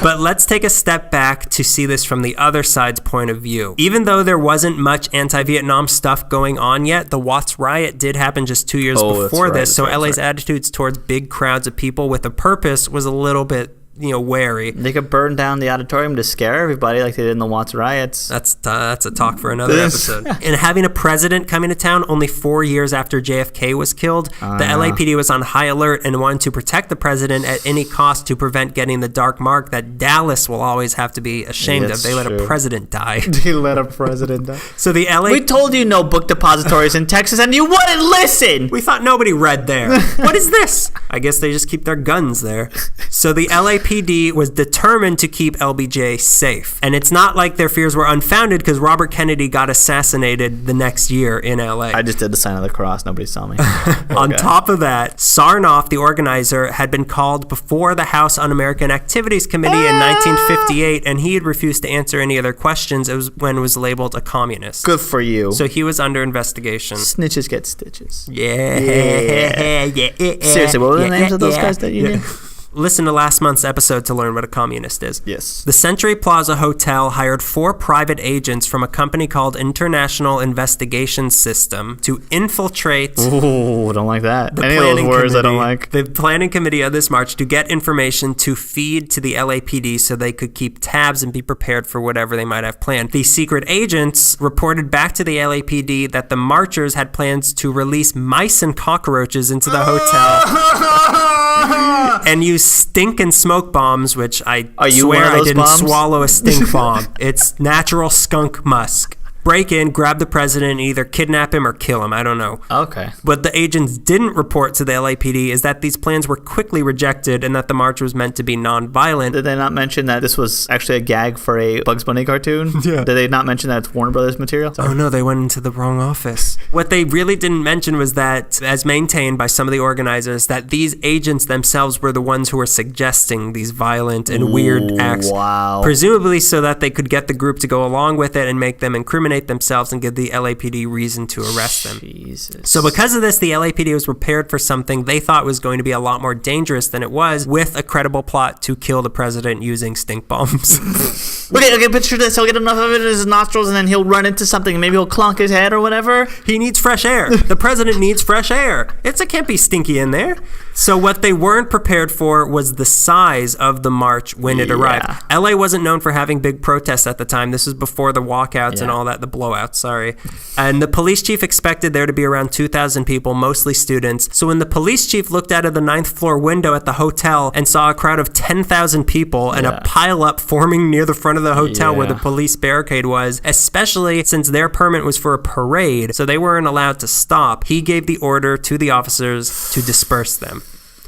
But let's take a step back to see this from the other side's point of view. Even though there wasn't much anti-Vietnam stuff going on yet, the Watts riot did happen just 2 years before this, so LA's attitudes towards big crowds of people with a purpose was a little bit wary. They could burn down the auditorium to scare everybody like they did in the Watts riots. That's a talk for another episode. And having a president coming to town only 4 years after JFK was killed, the LAPD was on high alert and wanted to protect the president at any cost to prevent getting the dark mark that Dallas will always have to be ashamed of. They let a president die. They let a president die. So the LA... We told you no book depositories in Texas and you wouldn't listen! We thought nobody read there. What is this? I guess they just keep their guns there. So the LAPD was determined to keep LBJ safe. And it's not like their fears were unfounded because Robert Kennedy got assassinated the next year in LA. I just did the sign of the cross. Nobody saw me. On top of that, Sarnoff, the organizer, had been called before the House Un-American Activities Committee in 1958, and he had refused to answer any other questions when it was labeled a communist. Good for you. So he was under investigation. Snitches get stitches. Yeah. Seriously, what were the names of those guys that you knew? Listen to last month's episode to learn what a communist is. Yes. The Century Plaza Hotel hired 4 private agents from a company called International Investigation System to infiltrate... Ooh, I don't like that. Any of those words I don't like. The planning committee of this march to get information to feed to the LAPD so they could keep tabs and be prepared for whatever they might have planned. The secret agents reported back to the LAPD that the marchers had plans to release mice and cockroaches into the hotel. And use stink and smoke bombs, which I swear I didn't swallow a stink bomb. It's natural skunk musk. Break in, grab the president, and either kidnap him or kill him. I don't know. Okay. What the agents didn't report to the LAPD is that these plans were quickly rejected and that the march was meant to be nonviolent. Did they not mention that this was actually a gag for a Bugs Bunny cartoon? Yeah. Did they not mention that it's Warner Brothers material? Oh no, they went into the wrong office. What they really didn't mention was that, as maintained by some of the organizers, that these agents themselves were the ones who were suggesting these violent and weird acts. Wow. Presumably so that they could get the group to go along with it and make them incriminate themselves and give the LAPD reason to arrest them. Jesus. So because of this, the LAPD was prepared for something they thought was going to be a lot more dangerous than it was, with a credible plot to kill the president using stink bombs. Okay, picture this. He'll get enough of it in his nostrils and then he'll run into something and maybe he'll clonk his head or whatever. He needs fresh air. The president needs fresh air. It can't be stinky in there. So what they weren't prepared for was the size of the march when it arrived. LA wasn't known for having big protests at the time. This was before the walkouts and all that, the blowouts, sorry. And the police chief expected there to be around 2,000 people, mostly students. So when the police chief looked out of the 9th floor window at the hotel and saw a crowd of 10,000 people and a pile-up forming near the front of the hotel where the police barricade was, especially since their permit was for a parade, so they weren't allowed to stop, he gave the order to the officers to disperse them.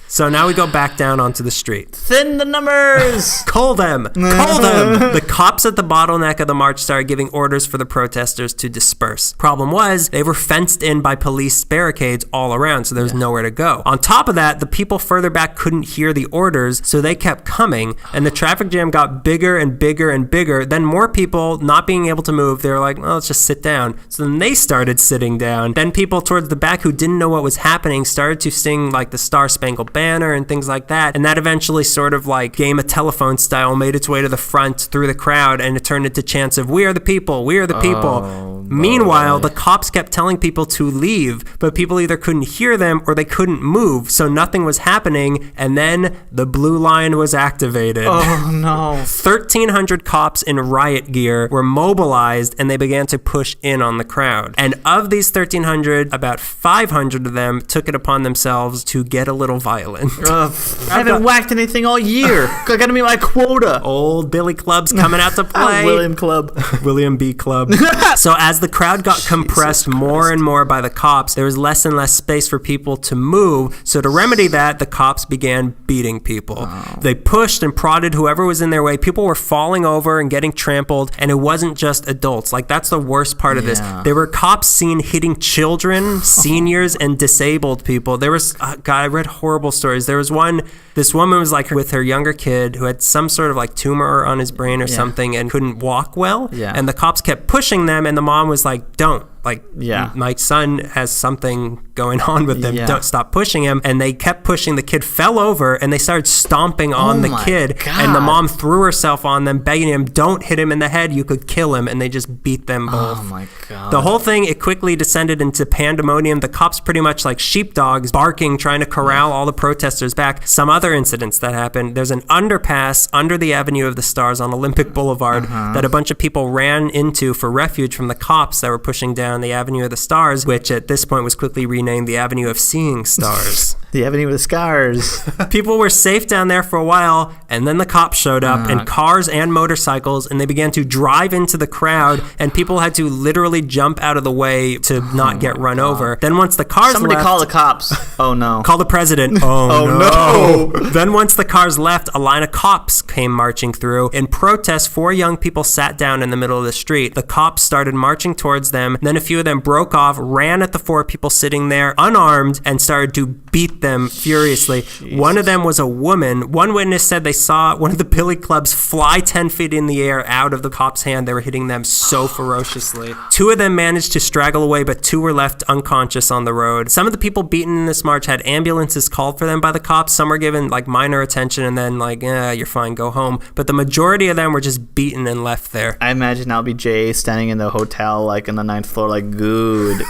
So now we go back down onto the street. Thin the numbers! Call them! Call them! The cops at the bottleneck of the march started giving orders for the protesters to disperse. Problem was, they were fenced in by police barricades all around, so there was nowhere to go. On top of that, the people further back couldn't hear the orders, so they kept coming, and the traffic jam got bigger and bigger and bigger. Then more people not being able to move, they were like, well, let's just sit down. So then they started sitting down. Then people towards the back who didn't know what was happening started to sing like the Star Spangled Banner and things like that, and that eventually sort of like Game of Telephone style made its way to the front through the crowd, and it turned into chants of "We are the people, we are the people." Meanwhile, the cops kept telling people to leave, but people either couldn't hear them or they couldn't move, so nothing was happening, and then the blue line was activated. Oh, no. 1,300 cops in riot gear were mobilized, and they began to push in on the crowd. And of these 1,300, about 500 of them took it upon themselves to get a little violent. I haven't whacked anything all year. I gotta meet my quota. Old Billy Club's coming out to play. William Club. William B. Club. So as the crowd got compressed more and more by the cops, there was less and less space for people to move. So to remedy that, the cops began beating people. Oh. They pushed and prodded whoever was in their way. People were falling over and getting trampled, and it wasn't just adults. Like, that's the worst part of this. There were cops seen hitting children, seniors, and disabled people. There was, God, I read horrible stories. There was one, this woman was like with her younger kid who had some sort of like tumor on his brain or something and couldn't walk well. And the cops kept pushing them, and the mom was like, don't. Like, my son has something going on with him. Don't stop pushing him. And they kept pushing. The kid fell over, and they started stomping on the kid. God. And the mom threw herself on them, begging him, don't hit him in the head. You could kill him. And they just beat them both. Oh, my God. The whole thing, it quickly descended into pandemonium. The cops pretty much like sheepdogs barking, trying to corral all the protesters back. Some other incidents that happened. There's an underpass under the Avenue of the Stars on Olympic Boulevard that a bunch of people ran into for refuge from the cops that were pushing down the Avenue of the Stars, which at this point was quickly renamed the Avenue of Seeing Stars. The Avenue of the Scars. People were safe down there for a while, and then the cops showed up in cars and motorcycles, and they began to drive into the crowd, and people had to literally jump out of the way to not get run over. Then once the cars Somebody left... call the cops. Oh, no. Call the president. Oh, no. Then once the cars left, a line of cops came marching through. In protest, 4 young people sat down in the middle of the street. The cops started marching towards them. Then a few of them broke off, ran at the 4 people sitting there unarmed, and started to beat them furiously. Jesus. One of them was a woman. One witness said they saw one of the billy clubs fly 10 feet in the air out of the cop's hand. They were hitting them so ferociously. 2 of them managed to straggle away, but 2 were left unconscious on the road. Some of the people beaten in this march had ambulances called for them by the cops. Some were given like minor attention and then like, you're fine, go home. But the majority of them were just beaten and left there. I imagine LBJ standing in the hotel like on the 9th floor like, good.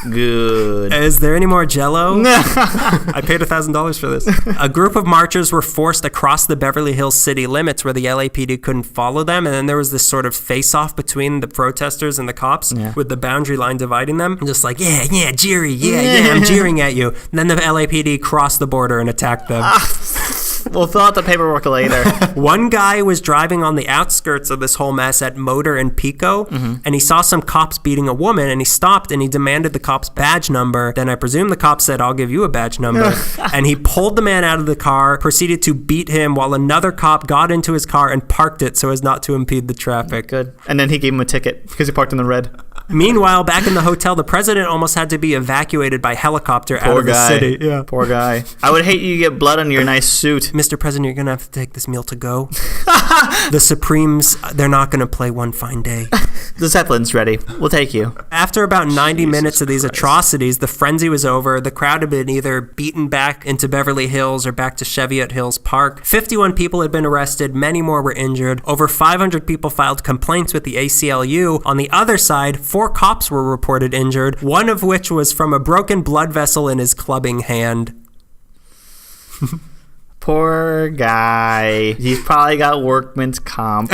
Is there any more Jell-O? I paid $1,000 for this. A group of marchers were forced across the Beverly Hills city limits where the LAPD couldn't follow them, and then there was this sort of face-off between the protesters and the cops with the boundary line dividing them. Just like, Jerry, I'm jeering at you. And then the LAPD crossed the border and attacked them. We'll fill out the paperwork later. One guy was driving on the outskirts of this whole mess at Motor and Pico, and he saw some cops beating a woman, and he stopped and he demanded the cop's badge number. Then I presume the cop said, I'll give you a badge number. And he pulled the man out of the car, proceeded to beat him while another cop got into his car and parked it so as not to impede the traffic. Good. And then he gave him a ticket because he parked in the red. Meanwhile, back in the hotel, the president almost had to be evacuated by helicopter out of the city. Yeah. Poor guy. I would hate you to get blood on your nice suit. Mr. President, you're going to have to take this meal to go. The Supremes, they're not going to play one fine day. The Zeppelin's ready. We'll take you. After about 90 minutes of these atrocities, the frenzy was over. The crowd had been either beaten back into Beverly Hills or back to Cheviot Hills Park. 51 people had been arrested. Many more were injured. Over 500 people filed complaints with the ACLU. On the other side, 4 cops were reported injured, one of which was from a broken blood vessel in his clubbing hand. Poor guy. He's probably got workman's comp.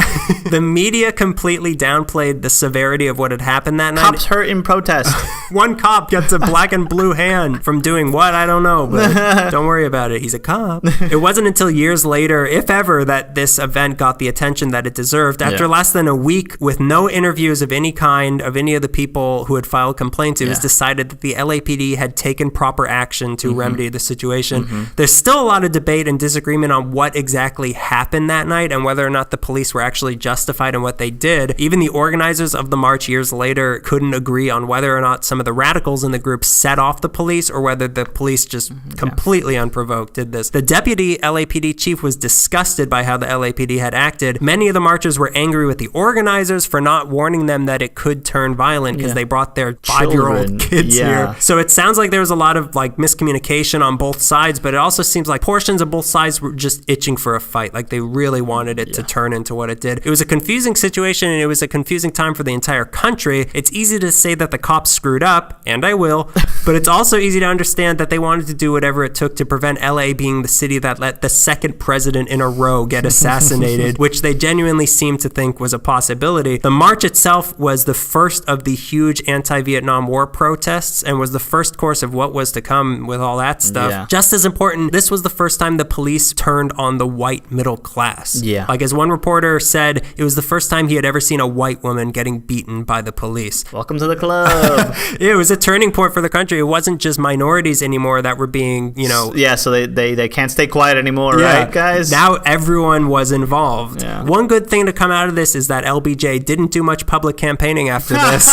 The media completely downplayed the severity of what had happened that night. Cops hurt in protest. One cop gets a black and blue hand from doing what? I don't know, but don't worry about it. He's a cop. It wasn't until years later, if ever, that this event got the attention that it deserved. After less than a week, with no interviews of any kind of any of the people who had filed complaints, it was decided that the LAPD had taken proper action to remedy the situation. There's still a lot of debate and disagreement on what exactly happened that night and whether or not the police were actually justified in what they did. Even the organizers of the march years later couldn't agree on whether or not some of the radicals in the group set off the police or whether the police just completely unprovoked did this. The deputy LAPD chief was disgusted by how the LAPD had acted. Many of the marchers were angry with the organizers for not warning them that it could turn violent because they brought their 5-year-old kids here. So it sounds like there was a lot of like miscommunication on both sides, but it also seems like portions of both both sides were just itching for a fight. Like, they really wanted it to turn into what it did. It was a confusing situation, and it was a confusing time for the entire country. It's easy to say that the cops screwed up, and I will, but it's also easy to understand that they wanted to do whatever it took to prevent LA being the city that let the second president in a row get assassinated, which they genuinely seemed to think was a possibility. The march itself was the first of the huge anti-Vietnam War protests and was the first course of what was to come with all that stuff. Yeah. Just as important, this was the first time the police turned on the white middle class. Yeah. Like, as one reporter said, it was the first time he had ever seen a white woman getting beaten by the police. Welcome to the club. It was a turning point for the country. It wasn't just minorities anymore that were being, Yeah, so they can't stay quiet anymore, right, guys? Now everyone was involved. Yeah. One good thing to come out of this is that LBJ didn't do much public campaigning after this.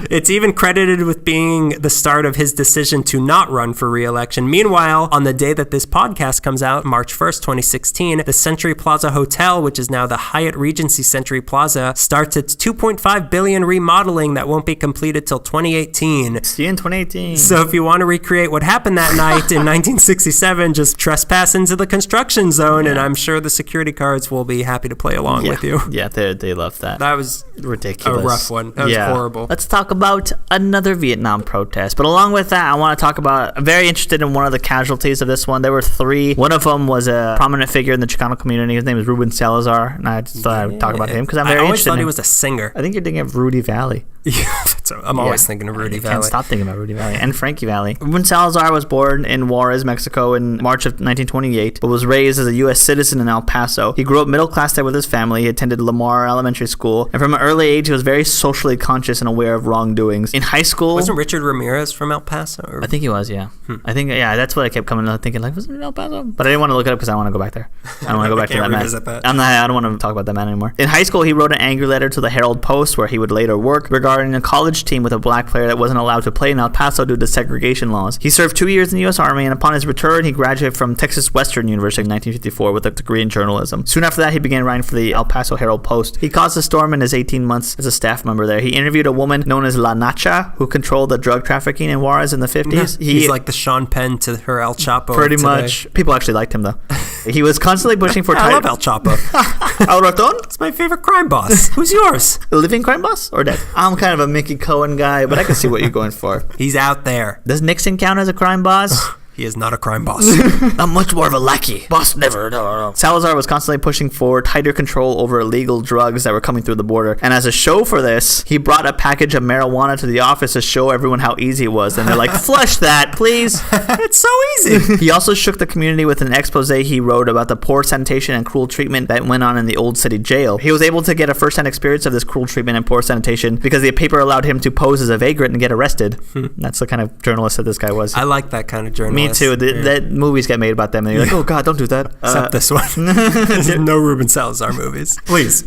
It's even credited with being the start of his decision to not run for re-election. Meanwhile, on the day that this podcast comes out, March 1st, 2016, the Century Plaza Hotel, which is now the Hyatt Regency Century Plaza, starts its $2.5 billion remodeling that won't be completed till 2018. See you in 2018. So if you want to recreate what happened that night in 1967, just trespass into the construction zone, and I'm sure the security guards will be happy to play along with you. Yeah, they love that. That was ridiculous. A rough one. That was horrible. Let's talk about another Vietnam protest. But along with that, I want to talk about, I'm very interested in one of the casualties of this one. There were three. One of them was a prominent figure in the Chicano community. His name is Ruben Salazar, and I just thought I would talk about him because I'm very interested. I always thought he was a singer. I think you're thinking of Rudy Valley. I'm always thinking of Rudy Valley. Can't stop thinking about Rudy Valley and Frankie Valley. Ruben Salazar was born in Juarez, Mexico in March of 1928, but was raised as a U.S. citizen in El Paso. He grew up middle class there with his family. He attended Lamar Elementary School, and from an early age, he was very socially conscious and aware of wrongdoings. In high school... Wasn't Richard Ramirez from El Paso? Or? I think he was, yeah. I think, that's what I kept coming up thinking, like, wasn't it El Paso? But I didn't want to look it up because I want to go back there. I don't want to go back to that man. I don't want to talk about that man anymore. In high school, he wrote an angry letter to the Herald Post, where he would later work, regarding a college team with a black player that wasn't allowed to play in El Paso due to segregation laws. He served 2 years in the U.S. Army, and upon his return, he graduated from Texas Western University in 1954 with a degree in journalism. Soon after that, he began writing for the El Paso Herald Post. He caused a storm in his 18 months as a staff member there. He interviewed a woman known as La Nacha, who controlled the drug trafficking in Juarez in the 50s. He's like the Sean Penn to her El Chapo. Pretty much. People actually liked him, though. He was constantly pushing for... I love El Chapo. El Raton? It's my favorite crime boss. Who's yours? A living crime boss or dead? I'm kind of a Mickey Cohen guy, but I can see what you're going for. He's out there. Does Nixon count as a crime boss? He is not a crime boss. I'm much more of a lackey. Boss never. No. Salazar was constantly pushing for tighter control over illegal drugs that were coming through the border. And as a show for this, he brought a package of marijuana to the office to show everyone how easy it was. And they're like, flush that, please. It's so easy. He also shook the community with an expose he wrote about the poor sanitation and cruel treatment that went on in the Old City jail. He was able to get a first-hand experience of this cruel treatment and poor sanitation because the paper allowed him to pose as a vagrant and get arrested. That's the kind of journalist that this guy was. I like that kind of journalist. Me too. That movies get made about them, and you're like, oh God, don't do that. Except this one. No Ruben Salazar movies. Please,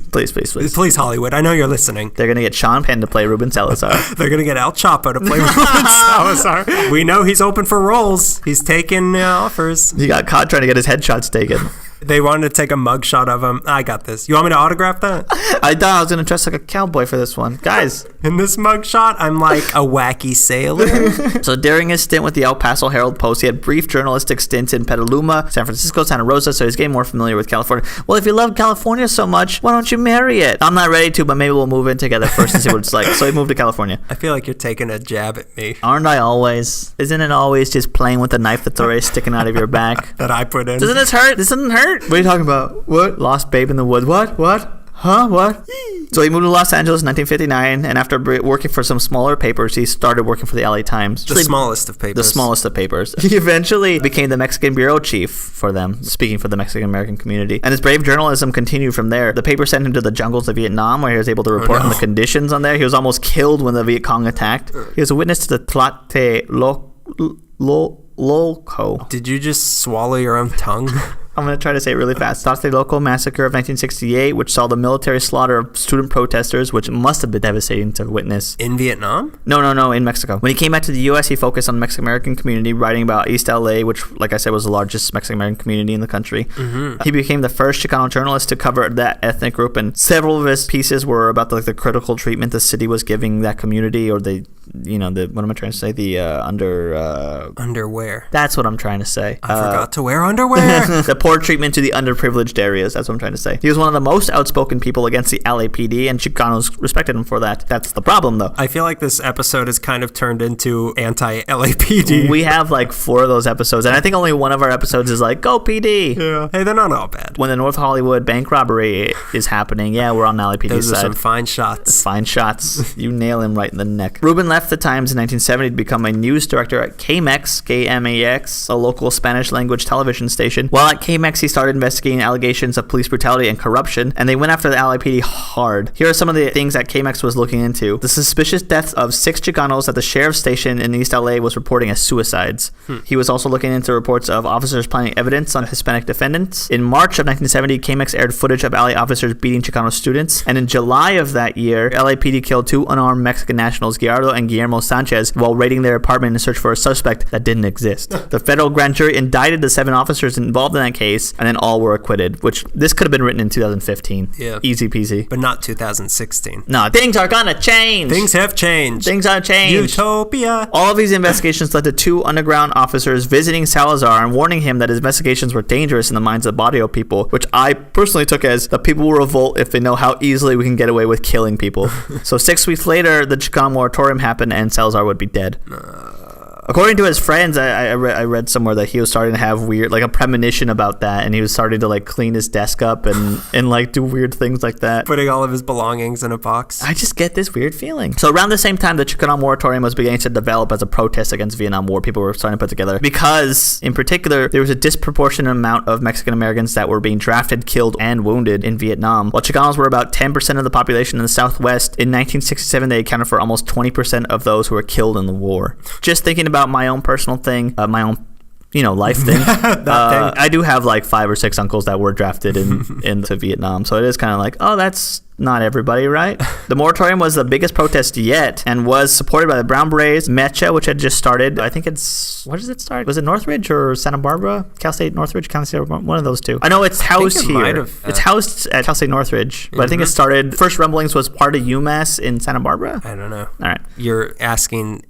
Hollywood. I know you're listening. They're gonna get Sean Penn to play Ruben Salazar. They're gonna get El Chapo to play Ruben Salazar. We know he's open for roles. He's taking offers. He got caught trying to get his headshots taken. They wanted to take a mugshot of him. I got this. You want me to autograph that? I thought I was going to dress like a cowboy for this one. Guys. In this mugshot, I'm like a wacky sailor. So during his stint with the El Paso Herald Post, he had brief journalistic stints in Petaluma, San Francisco, Santa Rosa, so he's getting more familiar with California. Well, if you love California so much, why don't you marry it? I'm not ready to, but maybe we'll move in together first and see what it's like. So he moved to California. I feel like you're taking a jab at me. Aren't I always? Isn't it always just playing with a knife that's already sticking out of your back? That I put in. Doesn't this hurt? This doesn't hurt. What are you talking about? What? Lost babe in the woods. What? Huh? What? So he moved to Los Angeles in 1959, and after working for some smaller papers, he started working for the LA Times. The smallest of papers. The smallest of papers. He eventually became the Mexican bureau chief for them, speaking for the Mexican-American community. And his brave journalism continued from there. The paper sent him to the jungles of Vietnam, where he was able to report on the conditions on there. He was almost killed when the Viet Cong attacked. He was a witness to the Tlatelolco. Did you just swallow your own tongue? I'm going to try to say it really fast. Tlatelolco massacre of 1968, which saw the military slaughter of student protesters, which must have been devastating to witness. In Vietnam? No, in Mexico. When he came back to the U.S., he focused on the Mexican-American community, writing about East L.A., which, like I said, was the largest Mexican-American community in the country. Mm-hmm. He became the first Chicano journalist to cover that ethnic group, and several of his pieces were about the critical treatment the city was giving that community, or what am I trying to say? Underwear. That's what I'm trying to say. I forgot to wear underwear. The poor treatment to the underprivileged areas. That's what I'm trying to say. He was one of the most outspoken people against the LAPD, and Chicanos respected him for that. That's the problem, though. I feel like this episode has kind of turned into anti-LAPD. We have like 4 of those episodes, and I think only one of our episodes is like, go PD. Yeah. Hey, they're not all bad. When the North Hollywood bank robbery is happening, yeah, we're on LAPD's Those side. are some fine shots. Fine shots. You nail him right in the neck. Ruben left the Times in 1970 to become a news director at KMEX, KMAX, a local Spanish language television station. While at KMEX, he started investigating allegations of police brutality and corruption, and they went after the LAPD hard. Here are some of the things that KMEX was looking into. The suspicious deaths of 6 Chicanos that the sheriff's station in East LA was reporting as suicides. He was also looking into reports of officers planting evidence on Hispanic defendants. In March of 1970, KMEX aired footage of LA officers beating Chicano students, and in July of that year, LAPD killed 2 unarmed Mexican nationals, Gallardo and Guillermo Sanchez, while raiding their apartment in search for a suspect that didn't exist. The federal grand jury indicted the 7 officers involved in that case, and then all were acquitted, which this could have been written in 2015. Yeah. Easy peasy. But not 2016. No, things are gonna change. Things have changed. Things are changed. Utopia. All of these investigations led to 2 underground officers visiting Salazar and warning him that his investigations were dangerous in the minds of Barrio people, which I personally took as the people will revolt if they know how easily we can get away with killing people. So 6 weeks later, the Chicano moratorium happened and Salazar would be dead. According to his friends, I read somewhere that he was starting to have weird, like a premonition about that, and he was starting to like clean his desk up and like do weird things like that. Putting all of his belongings in a box. I just get this weird feeling. So around the same time, the Chicano moratorium was beginning to develop as a protest against Vietnam War. People were starting to put together because, in particular, there was a disproportionate amount of Mexican Americans that were being drafted, killed, and wounded in Vietnam. While Chicanos were about 10% of the population in the Southwest, in 1967 they accounted for almost 20% of those who were killed in the war. Just thinking about my own personal thing, my own life thing. I do have like 5 or 6 uncles that were drafted into Vietnam, so it is kind of like, oh, that's not everybody, right? The moratorium was the biggest protest yet and was supported by the Brown Berets, Mecha, which had just started. I think it's, what does it start? Was it Northridge or Santa Barbara? Cal State Northridge, Cal State, one of those two. I know it's housed here. It's housed at Cal State Northridge, but I think it started, first rumblings was part of UMass in Santa Barbara. I don't know. All right. You're asking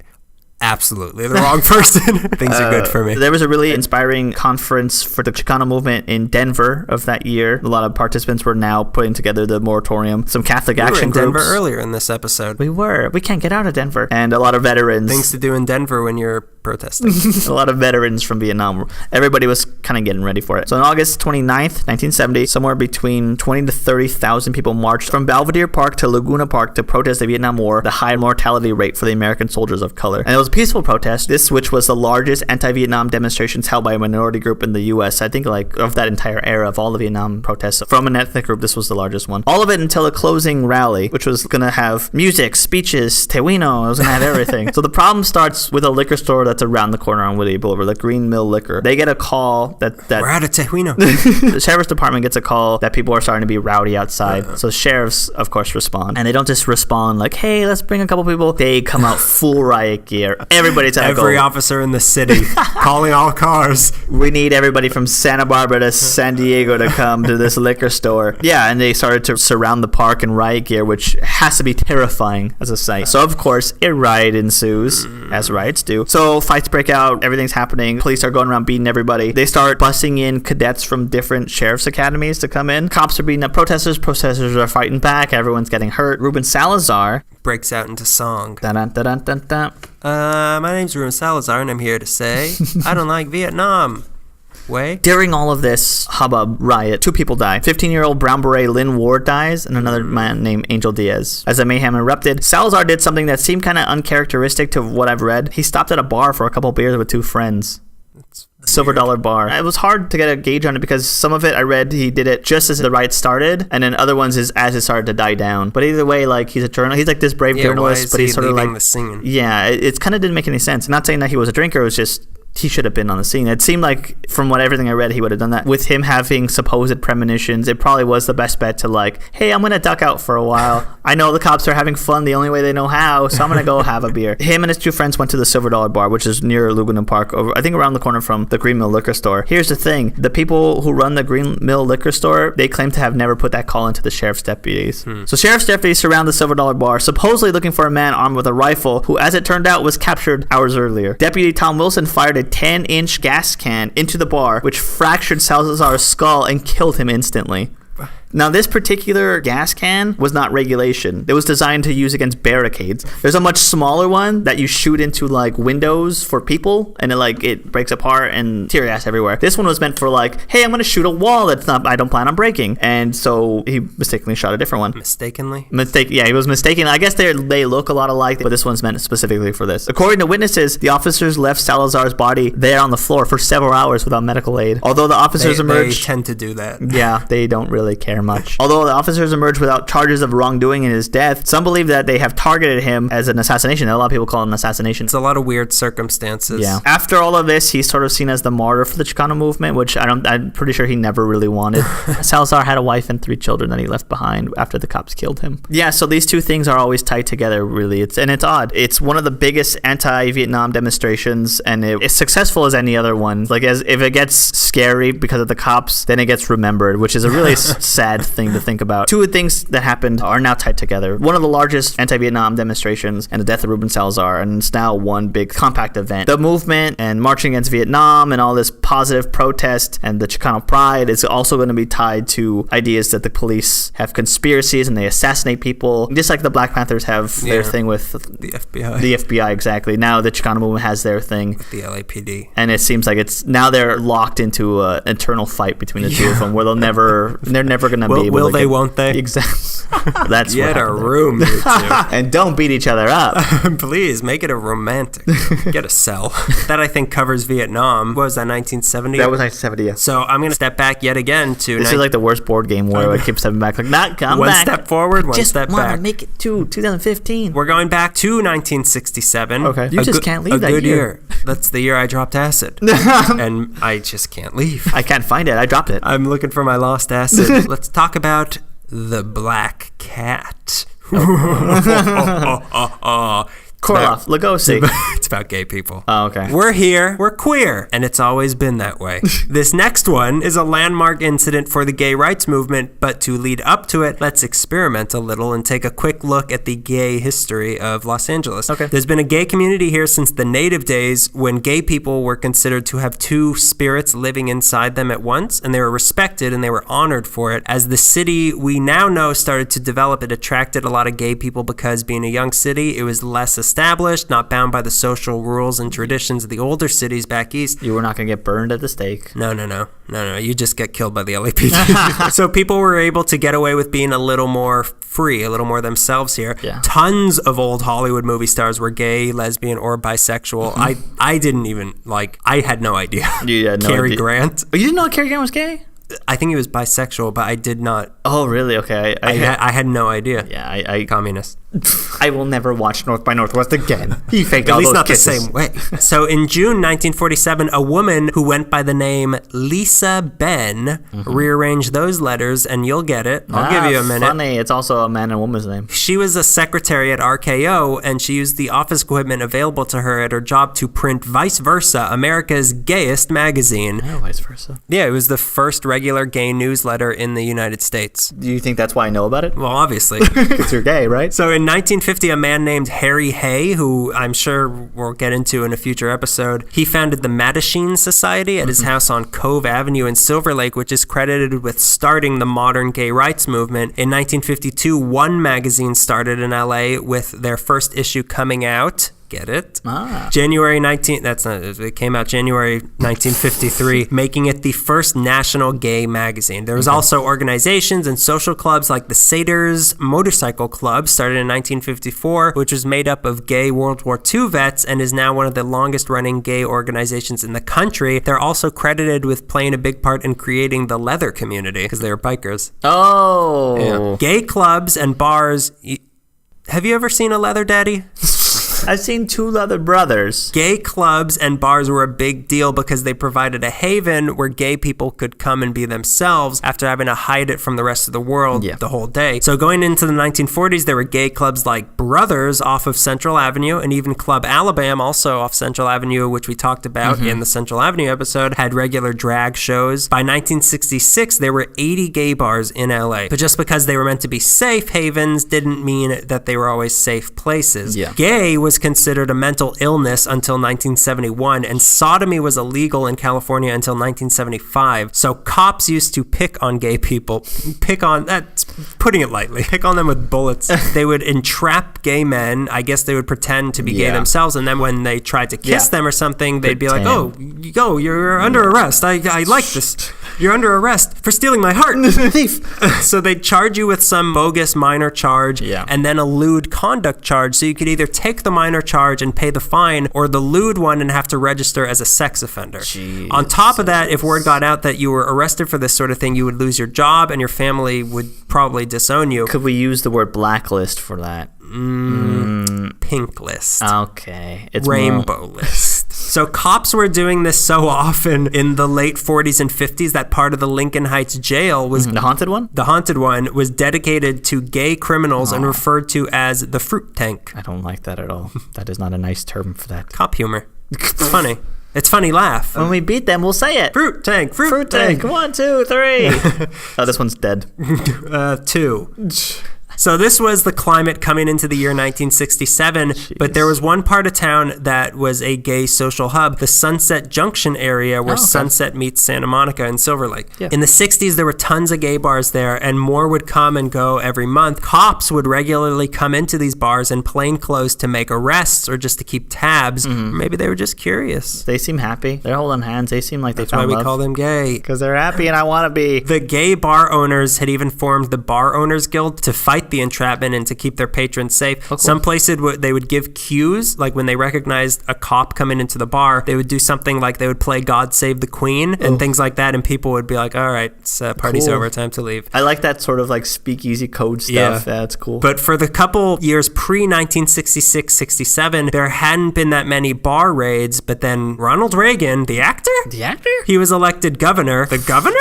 absolutely the wrong person. Things are good for me. There was a really inspiring conference for the Chicano movement in Denver of that year. A lot of participants were now putting together the moratorium. Some Catholic action groups. We were in groups. Denver earlier in this episode. We were. We can't get out of Denver. And a lot of veterans. Things to do in Denver when you're protesting. A lot of veterans from Vietnam. Everybody was kind of getting ready for it. So on August 29th, 1970, somewhere between 20 to 30,000 people marched from Belvedere Park to Laguna Park to protest the Vietnam War, the high mortality rate for the American soldiers of color. And it was a peaceful protest. This, which was the largest anti-Vietnam demonstrations held by a minority group in the U.S. I think like of that entire era of all the Vietnam protests from an ethnic group, this was the largest one. All of it until a closing rally, which was going to have music, speeches, tequino. It was going to have everything. So the problem starts with a liquor store that's around the corner on Whittier Boulevard, the Green Mill Liquor. They get a call that we're out of tequino. The sheriff's department gets a call that people are starting to be rowdy outside. So sheriffs, of course, respond. And they don't just respond like, hey, let's bring a couple people. They come out full riot gear. Everybody's at Every officer in the city calling all cars. We need everybody from Santa Barbara to San Diego to come to this liquor store. Yeah, and they started to surround the park in riot gear, which has to be terrifying as a sight. So, of course, a riot ensues, as riots do. So, fights break out. Everything's happening. Police are going around beating everybody. They start busing in cadets from different sheriff's academies to come in. Cops are beating up protesters. Protesters are fighting back. Everyone's getting hurt. Ruben Salazar breaks out into song. Dun, dun, dun, dun, dun. My name's Ruben Salazar, and I'm here to say I don't like Vietnam. During all of this hubbub riot, 2 people die. 15-year-old Brown Beret Lynn Ward dies, and another man named Angel Diaz. As the mayhem erupted, Salazar did something that seemed kind of uncharacteristic to what I've read. He stopped at a bar for a couple beers with 2 friends. Silver Dollar Bar. It was hard to get a gauge on it because some of it I read he did it just as the riot started, and then other ones is as it started to die down. But either way, like he's a journalist, he's like this brave journalist, but he's sort of like the scene. Yeah, it kind of didn't make any sense. I'm not saying that he was a drinker, it was just he should have been on the scene. It seemed like from everything I read, he would have done that. With him having supposed premonitions, it probably was the best bet to like, hey, I'm gonna duck out for a while. I know the cops are having fun the only way they know how, so I'm gonna go have a beer. Him and his 2 friends went to the Silver Dollar Bar, which is near Laguna Park, I think around the corner from the Green Mill Liquor Store. Here's the thing: the people who run the Green Mill Liquor Store, they claim to have never put that call into the sheriff's deputies. So sheriff's deputies surround the Silver Dollar Bar, supposedly looking for a man armed with a rifle, who, as it turned out, was captured hours earlier. Deputy Tom Wilson fired a 10-inch gas can into the bar, which fractured Salazar's skull and killed him instantly. Now, this particular gas can was not regulation. It was designed to use against barricades. There's a much smaller one that you shoot into, like, windows for people, and it breaks apart and tear gas everywhere. This one was meant for, like, hey, I'm going to shoot a wall I don't plan on breaking. And so he mistakenly shot a different one. Mistakenly? Yeah, he was mistaken. I guess they look a lot alike, but this one's meant specifically for this. According to witnesses, the officers left Salazar's body there on the floor for several hours without medical aid. Although the officers emerged... They tend to do that. Yeah, they don't really care much. Although the officers emerged without charges of wrongdoing in his death, some believe that they have targeted him as an assassination. A lot of people call it an assassination. It's a lot of weird circumstances. Yeah. After all of this, he's sort of seen as the martyr for the Chicano movement, which I'm pretty sure he never really wanted. Salazar had a wife and 3 children that he left behind after the cops killed him. Yeah, so these two things are always tied together, really. It's odd. It's one of the biggest anti-Vietnam demonstrations, and it's successful as any other one. Like, if it gets scary because of the cops, then it gets remembered, which is a really sad thing to think about. 2 things that happened are now tied together. One of the largest anti-Vietnam demonstrations and the death of Ruben Salazar, and it's now one big compact event. The movement and marching against Vietnam and all this positive protest and the Chicano pride is also going to be tied to ideas that the police have conspiracies and they assassinate people, just like the Black Panthers have their thing with the FBI. The FBI, exactly. Now the Chicano movement has their thing with the LAPD, and it seems like now they're locked into an eternal fight between the two of them, where they're never going to be able. Will they? Won't they? Exactly. That's Get a room, you two. And don't beat each other up. Please make it a romantic. Get a cell. That I think covers Vietnam. What was that? 1970. That was 1970. Yeah. So I'm gonna step back yet again to. This is like the worst board game where I keep stepping back. Like, not come one back. Step forward, one just step wanna back. Make it to 2015. We're going back to 1967. Okay. You just can't leave that good year. That's the year I dropped acid, and I just can't leave. I can't find it. I dropped it. I'm looking for my lost acid. Let's talk about the Black Cat. Korolev, Lugosi. It's about gay people. Oh, okay. We're here, we're queer, and it's always been that way. This next one is a landmark incident for the gay rights movement, but to lead up to it, let's experiment a little and take a quick look at the gay history of Los Angeles. Okay. There's been a gay community here since the native days when gay people were considered to have 2 spirits living inside them at once, and they were respected and they were honored for it. As the city we now know started to develop, it attracted a lot of gay people because being a young city, it was less established, not bound by the social rules and traditions of the older cities back east. You were not going to get burned at the stake. No. You just get killed by the LAPD. So people were able to get away with being a little more free, a little more themselves here. Yeah. Tons of old Hollywood movie stars were gay, lesbian, or bisexual. I didn't even, I had no idea. You had no Cary idea. Grant. Oh, you didn't know Cary Grant was gay? I think he was bisexual, but I did not. Oh, really? Okay. I had no idea. Yeah, I Communist. I will never watch North by Northwest again. He faked At all least those not kisses. the same way. So in June 1947, a woman who went by the name Lisa Ben rearranged those letters, and you'll get it. I'll give you a minute. Funny. It's also a man and woman's name. She was a secretary at RKO, and she used the office equipment available to her at her job to print Vice Versa, America's gayest magazine. Oh, vice versa. Yeah, it was the first regular gay newsletter in the United States. Do you think that's why I know about it? Well, obviously. Because you're gay, right? So in 1950, a man named Harry Hay, who I'm sure we'll get into in a future episode, he founded the Mattachine Society at his house on Cove Avenue in Silver Lake, which is credited with starting the modern gay rights movement. In 1952, One magazine started in LA with their first issue coming out. Get it? January 19th, it came out January 1953, making it the first national gay magazine. There was also organizations and social clubs like the Satyrs Motorcycle Club, started in 1954, which was made up of gay World War II vets and is now one of the longest running gay organizations in the country. They're also credited with playing a big part in creating the leather community because they were bikers. Oh. Yeah. Gay clubs and bars. Have you ever seen a leather daddy? I've seen Two Leather Brothers. Gay clubs and bars were a big deal because they provided a haven where gay people could come and be themselves after having to hide it from the rest of the world the whole day. So going into the 1940s, there were gay clubs like Brothers off of Central Avenue, and even Club Alabama, also off Central Avenue, which we talked about in the Central Avenue episode, had regular drag shows. By 1966, there were 80 gay bars in LA. But just because they were meant to be safe havens didn't mean that they were always safe places. Yeah. Gay was was considered a mental illness until 1971, and sodomy was illegal in California until 1975. So cops used to pick on gay people. That's putting it lightly. Pick on them with bullets. They would entrap gay men. I guess they would pretend to be gay themselves, and then when they tried to kiss them or something, they'd be like, "Oh, you're under arrest. I like this. You're under arrest for stealing my heart." Thief. So they'd charge you with some bogus minor charge and then a lewd conduct charge. So you could either take the minor charge and pay the fine, or the lewd one and have to register as a sex offender. Jesus. On top of that, if word got out that you were arrested for this sort of thing, you would lose your job and your family would probably disown you. Could we use the word blacklist for that? Pink list. Okay. It's rainbow list. So cops were doing this so often in the late 40s and 50s that part of the Lincoln Heights jail was... The haunted one? The haunted one was dedicated to gay criminals and referred to as the fruit tank. I don't like that at all. That is not a nice term for that. Cop humor. It's funny. It's funny laugh. When we beat them, we'll say it. Fruit tank, fruit tank. 1, 2, 3. Oh, this one's dead. 2. So this was the climate coming into the year 1967, but there was one part of town that was a gay social hub, the Sunset Junction area where Sunset meets Santa Monica and Silver Lake. Yeah. In the 60s, there were tons of gay bars there, and more would come and go every month. Cops would regularly come into these bars in plain clothes to make arrests or just to keep tabs. Maybe they were just curious. They seem happy. They're holding hands. They seem like they found love. That's why we call them gay. Because they're happy and I want to be. The gay bar owners had even formed the Bar Owners Guild to fight the entrapment and to keep their patrons safe. Oh, cool. Some places they would give cues, like when they recognized a cop coming into the bar, they would do something like they would play God Save the Queen and things like that, and people would be like, all right, it's, party's over, time to leave. I like that sort of like speakeasy code stuff. Yeah, that's cool. But for the couple years pre-1966-67, there hadn't been that many bar raids, but then Ronald Reagan, the actor? He was elected governor. The governor?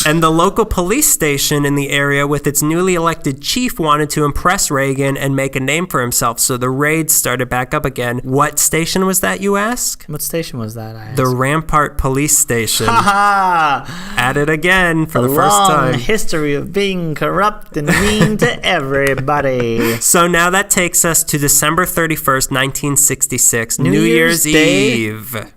And the local police station in the area with its newly elected chief wanted to impress Reagan and make a name for himself, so the raids started back up again. What station was that, you ask? What station was that, I ask? The Rampart Police Station. At it again for the first time. Long history of being corrupt and mean to everybody. So now that takes us to December 31st, 1966, New Year's Eve.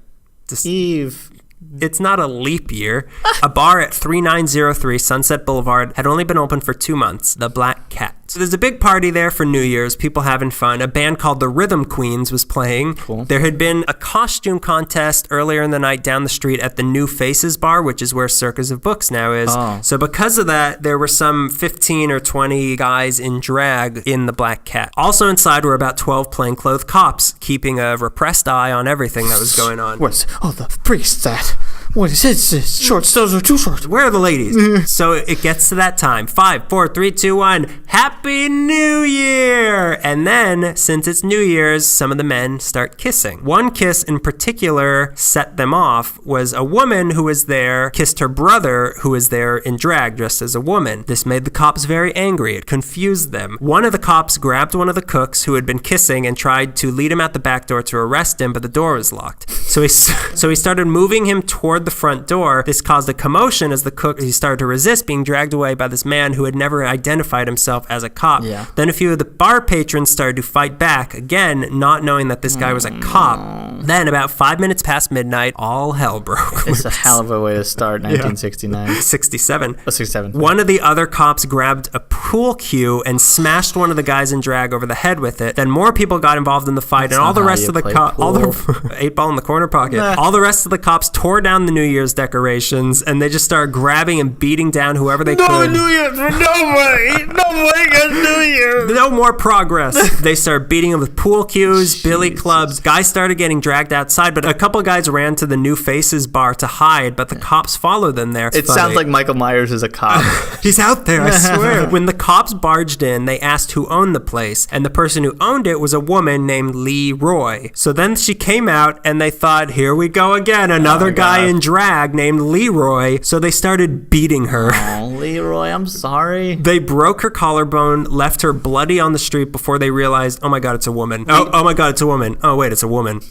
It's not a leap year. A bar at 3903 Sunset Boulevard had only been open for 2 months, the Black Cat. So there's a big party there for New Year's, people having fun. A band called the Rhythm Queens was playing. Cool. There had been a costume contest earlier in the night down the street at the New Faces Bar, which is where Circus of Books now is. Oh. So because of that, there were some 15 or 20 guys in drag in the Black Cat. Also inside were about 12 plainclothes cops, keeping a repressed eye on everything that was going on. What's all the priests at? What is it? Shorts, those are too short. Where are the ladies? So it gets to that time. 5, 4, 3, 2, 1. Happy New Year! And then, since it's New Year's, some of the men start kissing. One kiss in particular set them off was a woman who was there kissed her brother who was there in drag dressed as a woman. This made the cops very angry. It confused them. One of the cops grabbed one of the cooks who had been kissing and tried to lead him out the back door to arrest him, but the door was locked. So he started moving him toward the front door. This caused a commotion as he started to resist being dragged away by this man who had never identified himself as a cop. Yeah. Then a few of the bar patrons started to fight back, again, not knowing that this guy was a cop. Then, about 5 minutes past midnight, all hell broke loose. It's a hell of a way to start 1969. 67. Oh, 67. One of the other cops grabbed a pool cue and smashed one of the guys in drag over the head with it. Then more people got involved in the fight, and all the rest of the cops, all the 8-ball in the corner pocket, all the rest of the cops tore down the New Year's decorations, and they just started grabbing and beating down whoever they could. No New Year's for nobody! Nobody got New Year's! No more progress. They started beating them with pool cues, billy clubs. Guys started getting dragged outside, but a couple guys ran to the New Faces bar to hide, but the cops followed them there. It sounds like Michael Myers is a cop. He's out there, I swear. When the cops barged in, they asked who owned the place, and the person who owned it was a woman named Lee Roy. So then she came out, and they thought, here we go again, another guy in drag named Leroy. So they started beating her. Oh, Leroy, I'm sorry. They broke her collarbone, left her bloody on the street before they realized, oh my God, it's a woman. Oh my God, it's a woman. Oh wait, it's a woman.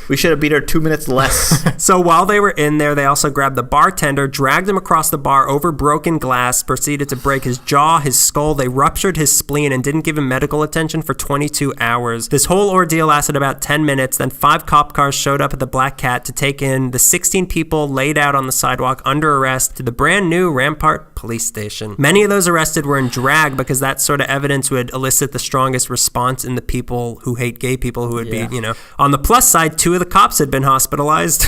We should have beat her 2 minutes less. So while they were in there, they also grabbed the bartender, dragged him across the bar over broken glass, proceeded to break his jaw, his skull. They ruptured his spleen and didn't give him medical attention for 22 hours. This whole ordeal lasted about 10 minutes. Then 5 cop cars showed up at the Black Cat to take in the 16 people laid out on the sidewalk under arrest to the brand new Rampart Police Station. Many of those arrested were in drag because that sort of evidence would elicit the strongest response in the people who hate gay people who would be, On the plus side, 2 of the cops had been hospitalized.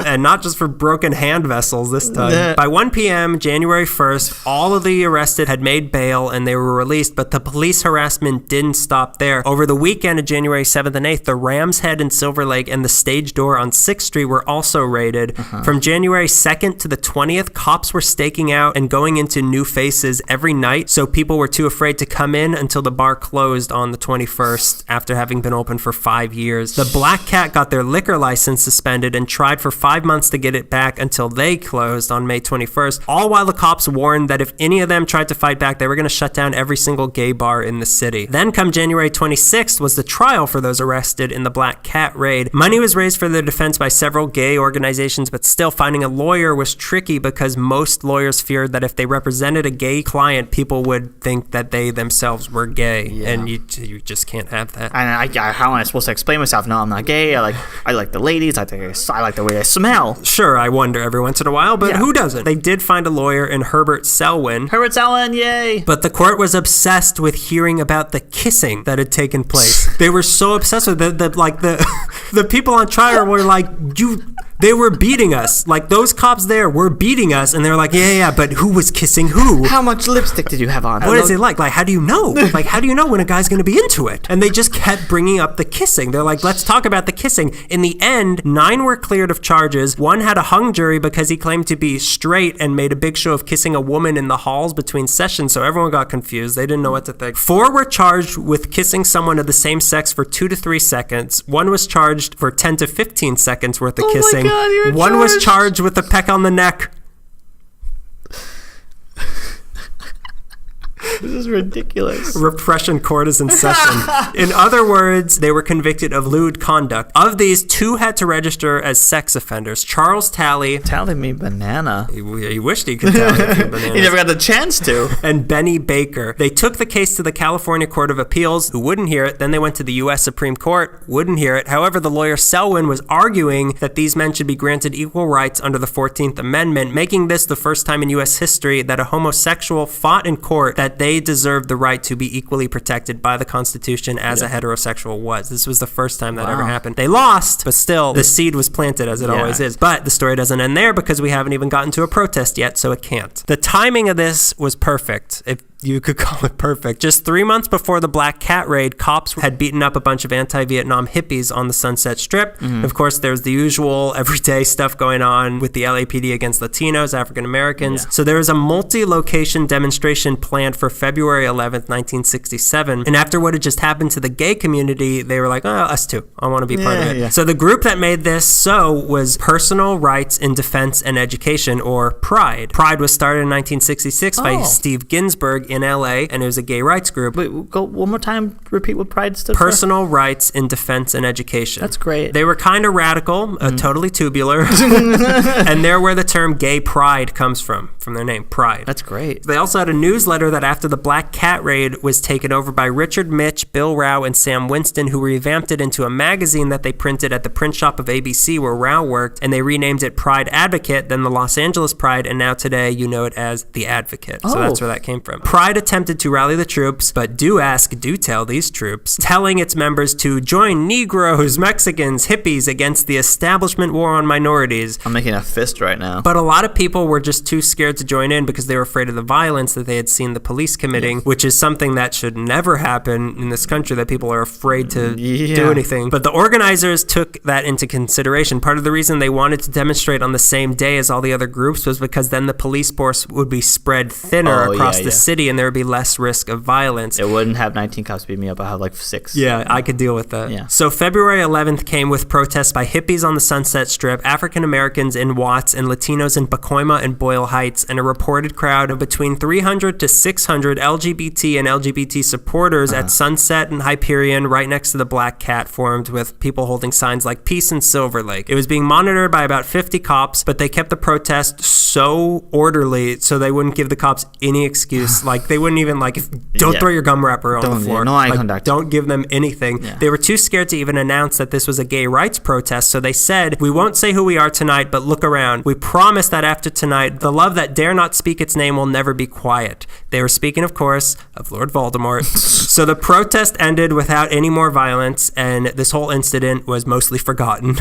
And not just for broken hand vessels this time. By 1 p.m., January 1st, all of the arrested had made bail and they were released, but the police harassment didn't stop there. Over the weekend of January 7th and 8th, the Ram's Head in Silver Lake and the Stage Door on 6th Street were also raided. From January 2nd to the 20th, cops were staking out and going into new faces every night, so people were too afraid to come in until the bar closed on the 21st after having been open for 5 years. The Black Cat got their liquor license suspended and tried for 5 months to get it back until they closed on May 21st, all while the cops warned that if any of them tried to fight back, they were going to shut down every single gay bar in the city. Then come January 26th was the trial for those arrested in the Black Cat raid. Money was raised for their defense by several gay organizations, but still finding a lawyer was tricky because most lawyers feared that if they represented a gay client, people would think that they themselves were gay, and you just can't have that. And how am I supposed to explain myself? No, I'm not gay. I like the ladies. I like the way I smell. Sure, I wonder every once in a while, but who doesn't? They did find a lawyer in Herbert Selwyn. Herbert Selwyn, yay! But the court was obsessed with hearing about the kissing that had taken place. They were so obsessed with the people on trial were like, they were beating us. Like, those cops there were beating us, and they were like, yeah, but who was kissing who? How much lipstick did you have on? What is it like? Like, how do you know? Like, how do you know when a guy's going to be into it? And they just kept bringing up the kissing. They're like, let's talk about the kissing. In the end, 9 were cleared of charges. 1 had a hung jury because he claimed to be straight and made a big show of kissing a woman in the halls between sessions, so everyone got confused. They didn't know what to think. 4 were charged with kissing someone of the same sex for 2 to 3 seconds. 1 was charged for 10 to 15 seconds worth of kissing. God, 1 was charged with a peck on the neck. This is ridiculous. Repression court is in session. In other words, they were convicted of lewd conduct. Of these, 2 had to register as sex offenders. Charles Talley. Tally me banana. He wished he could tally a few bananas. He never got the chance to. And Benny Baker. They took the case to the California Court of Appeals, who wouldn't hear it. Then they went to the U.S. Supreme Court, wouldn't hear it. However, the lawyer Selwyn was arguing that these men should be granted equal rights under the 14th Amendment, making this the first time in U.S. history that a homosexual fought in court that they deserved the right to be equally protected by the Constitution as a heterosexual was. This was the first time that ever happened. They lost, but still, the seed was planted as it always is. But the story doesn't end there because we haven't even gotten to a protest yet, so it can't. The timing of this was perfect. If you could call it perfect. Just 3 months before the Black Cat raid, cops had beaten up a bunch of anti-Vietnam hippies on the Sunset Strip. Of course, there's the usual everyday stuff going on with the LAPD against Latinos, African Americans. So there was a multi-location demonstration planned for February 11th, 1967. And after what had just happened to the gay community, they were like, oh, us too. I want to be part of it. So the group that made this was Personal Rights in Defense and Education, or PRIDE. PRIDE was started in 1966 by Steve Ginsburg in LA, and it was a gay rights group. Wait, go one more time. Repeat what PRIDE stood Personal Rights in Defense and Education. That's great. They were kind of radical, totally tubular, and they're where the term gay pride comes from their name, Pride. That's great. They also had a newsletter that after the Black Cat raid was taken over by Richard Mitch, Bill Rao, and Sam Winston, who revamped it into a magazine that they printed at the print shop of ABC where Rao worked, and they renamed it Pride Advocate, then the Los Angeles Pride, and now today you know it as The Advocate. So that's where that came from. Pride attempted to rally the troops, but do tell these troops, telling its members to join Negroes, Mexicans, hippies against the establishment war on minorities. I'm making a fist right now. But a lot of people were just too scared to join in because they were afraid of the violence that they had seen the police committing, which is something that should never happen in this country, that people are afraid to do anything. But the organizers took that into consideration. Part of the reason they wanted to demonstrate on the same day as all the other groups was because then the police force would be spread thinner across the city city and there would be less risk of violence. It wouldn't have 19 cops beat me up. I have like 6. Yeah, I could deal with that. Yeah. So February 11th came with protests by hippies on the Sunset Strip, African Americans in Watts, and Latinos in Pacoima and Boyle Heights, and a reported crowd of between 300 to 600 LGBT and LGBT supporters at Sunset and Hyperion right next to the Black Cat formed, with people holding signs like Peace in Silver Lake. It was being monitored by about 50 cops, but they kept the protest so orderly so they wouldn't give the cops any excuse. Like, they wouldn't even, like, don't throw your gum wrapper on the floor. No eye like, contact. Don't give them anything. Yeah. They were too scared to even announce that this was a gay rights protest, so they said, "We won't say who we are tonight, but look around. We promise that after tonight, the love that dare not speak its name will never be quiet." They were speaking, of course, of Lord Voldemort. So the protest ended without any more violence, and this whole incident was mostly forgotten.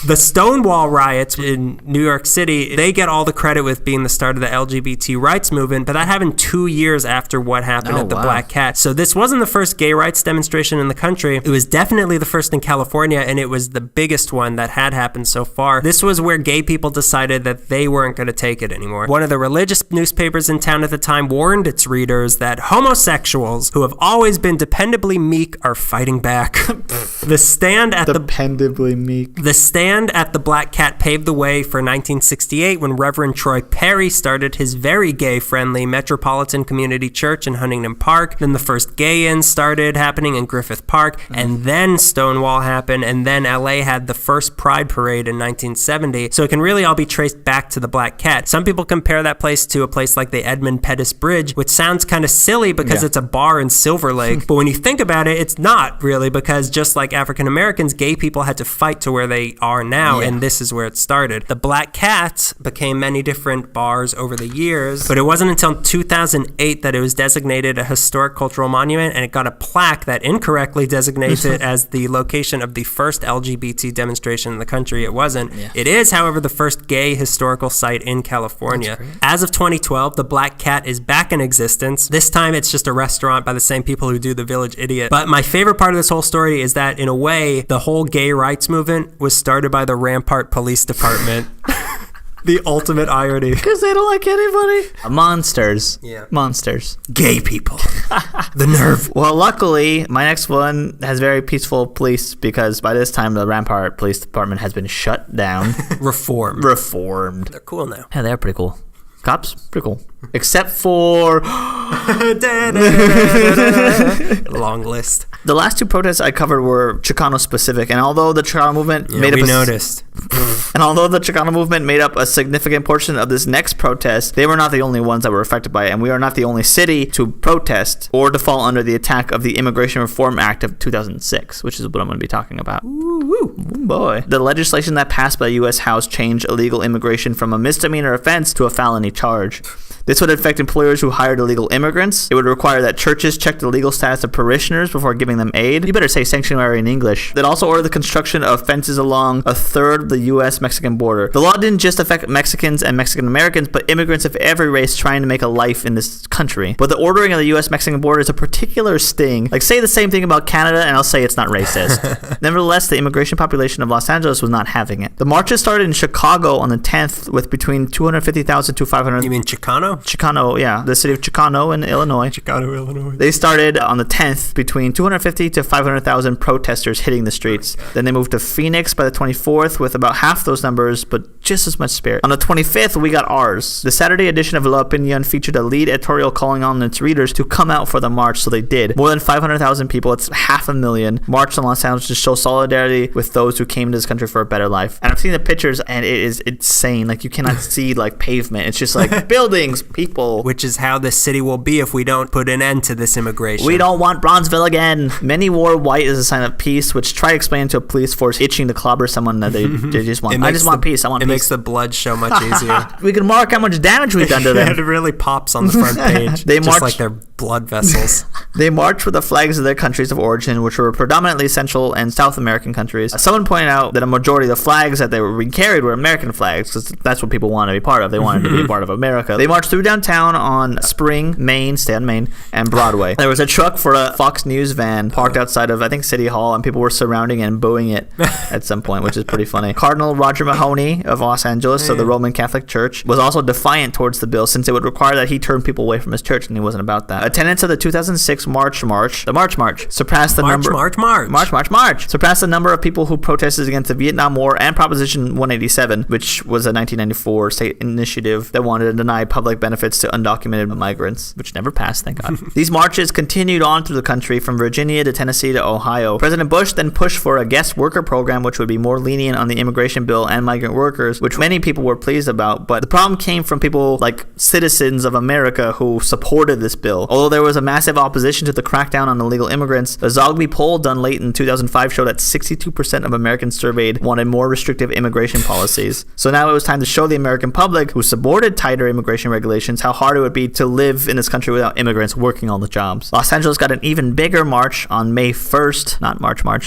The Stonewall riots in New York City, they get all the credit with being the start of the LGBT rights movement, but that happened 2 years after what happened at the Black Cat. So this wasn't the first gay rights demonstration in the country. It was definitely the first in California, and it was the biggest one that had happened so far. This was where gay people decided that they weren't going to take it anymore. One of the religious newspapers in town at the time warned its readers that homosexuals, who have always been dependably meek, are fighting back. The stand at Dependably meek. The stand at the Black Cat paved the way for 1968 when Reverend Troy Perry started his very gay-friendly Metropolitan Community Church in Huntington Park. Then the first gay inn started happening in Griffith Park, and then Stonewall happened, and then LA had the first Pride Parade in 1970. So it can really all be traced back to the Black Cat. Some people compare that place to a place like the Edmund Pettus Bridge, which sounds kind of silly because it's a bar in Silver Lake. But when you think about it, it's not really, because just like African Americans, gay people had to fight to where they are now, and this is where it started. The Black Cat became many different bars over the years, but it wasn't until 2008 that it was designated a historic cultural monument, and it got a plaque that incorrectly designates it as the location of the first LGBT demonstration in the country. It wasn't. Yeah. It is, however, the first gay historical site in California. As of 2012, the Black Cat is back in existence. This time it's just a restaurant by the same people who do the Village Idiot. But my favorite part of this whole story is that, in a way, the whole gay rights movement was started by the Rampart Police Department. The ultimate irony. Because they don't like anybody. Monsters. Yeah. Monsters. Gay people. The nerve. Well, luckily, my next one has very peaceful police, because by this time, the Rampart Police Department has been shut down. Reformed. Reformed. They're cool now. Yeah, they're pretty cool. Cops, pretty cool. Except for... Long list. The last 2 protests I covered were Chicano specific, and although the Chicano movement made up a significant portion of this next protest, they were not the only ones that were affected by it, and we are not the only city to protest or to fall under the attack of the Immigration Reform Act of 2006, which is what I'm going to be talking about. Ooh, boy. The legislation that passed by the U.S. House changed illegal immigration from a misdemeanor offense to a felony charge. This would affect employers who hired illegal immigrants. It would require that churches check the legal status of parishioners before giving them aid. You better say sanctuary in English. It also ordered the construction of fences along a third of the U.S.-Mexican border. The law didn't just affect Mexicans and Mexican Americans, but immigrants of every race trying to make a life in this country. But the ordering of the U.S.-Mexican border is a particular sting. Like, say the same thing about Canada, and I'll say it's not racist. Nevertheless, the immigration population of Los Angeles was not having it. The marches started in Chicago on the 10th with between 250,000 to 500,000. You mean Chicano? Chicano, yeah. The city of Chicano in Illinois. Chicano, Illinois. They started on the 10th between 250 to 500,000 protesters hitting the streets. Then they moved to Phoenix by the 24th with about half those numbers, but just as much spirit. On the 25th, we got ours. The Saturday edition of La Opinion featured a lead editorial calling on its readers to come out for the march, so they did. More than 500,000 people, it's 500,000, marched in Los Angeles to show solidarity with those who came to this country for a better life. And I've seen the pictures, and it is insane. Like, you cannot see, like, pavement. It's just, like, buildings, people. Which is how this city will be if we don't put an end to this immigration. We don't want Bronzeville again. Many wore white as a sign of peace, which try explaining to a police force itching to clobber someone that they just want. I just want peace. I want peace. It makes the blood show much easier. We can mark how much damage we've done to them. It really pops on the front page. Just like their blood vessels. They marched with the flags of their countries of origin, which were predominantly Central and South American countries. Someone pointed out that a majority of the flags that they were being carried were American flags, because that's what people want to be part of. They wanted to be part of America. They marched through downtown on Spring, Main, stay on Main, and Broadway. There was a truck for a Fox News van parked outside of, I think, City Hall, and people were surrounding it and booing it at some point, which is pretty funny. Cardinal Roger Mahony of Los Angeles, so the Roman Catholic Church, was also defiant towards the bill since it would require that he turn people away from his church, and he wasn't about that. Attendance of the 2006 March surpassed the surpassed the number of people who protested against the Vietnam War and Proposition 187, which was a 1994 state initiative that wanted to deny public benefits to undocumented migrants, which never passed, thank God. These marches continued on through the country from Virginia to Tennessee to Ohio. President Bush then pushed for a guest worker program, which would be more lenient on the immigration bill and migrant workers, which many people were pleased about, but the problem came from people like citizens of America who supported this bill. Although there was a massive opposition to the crackdown on illegal immigrants, a Zogby poll done late in 2005 showed that 62% of Americans surveyed wanted more restrictive immigration policies. So now it was time to show the American public who supported tighter immigration regulations how hard it would be to live in this country without immigrants working all the jobs. Los Angeles got an even bigger march on May 1st, not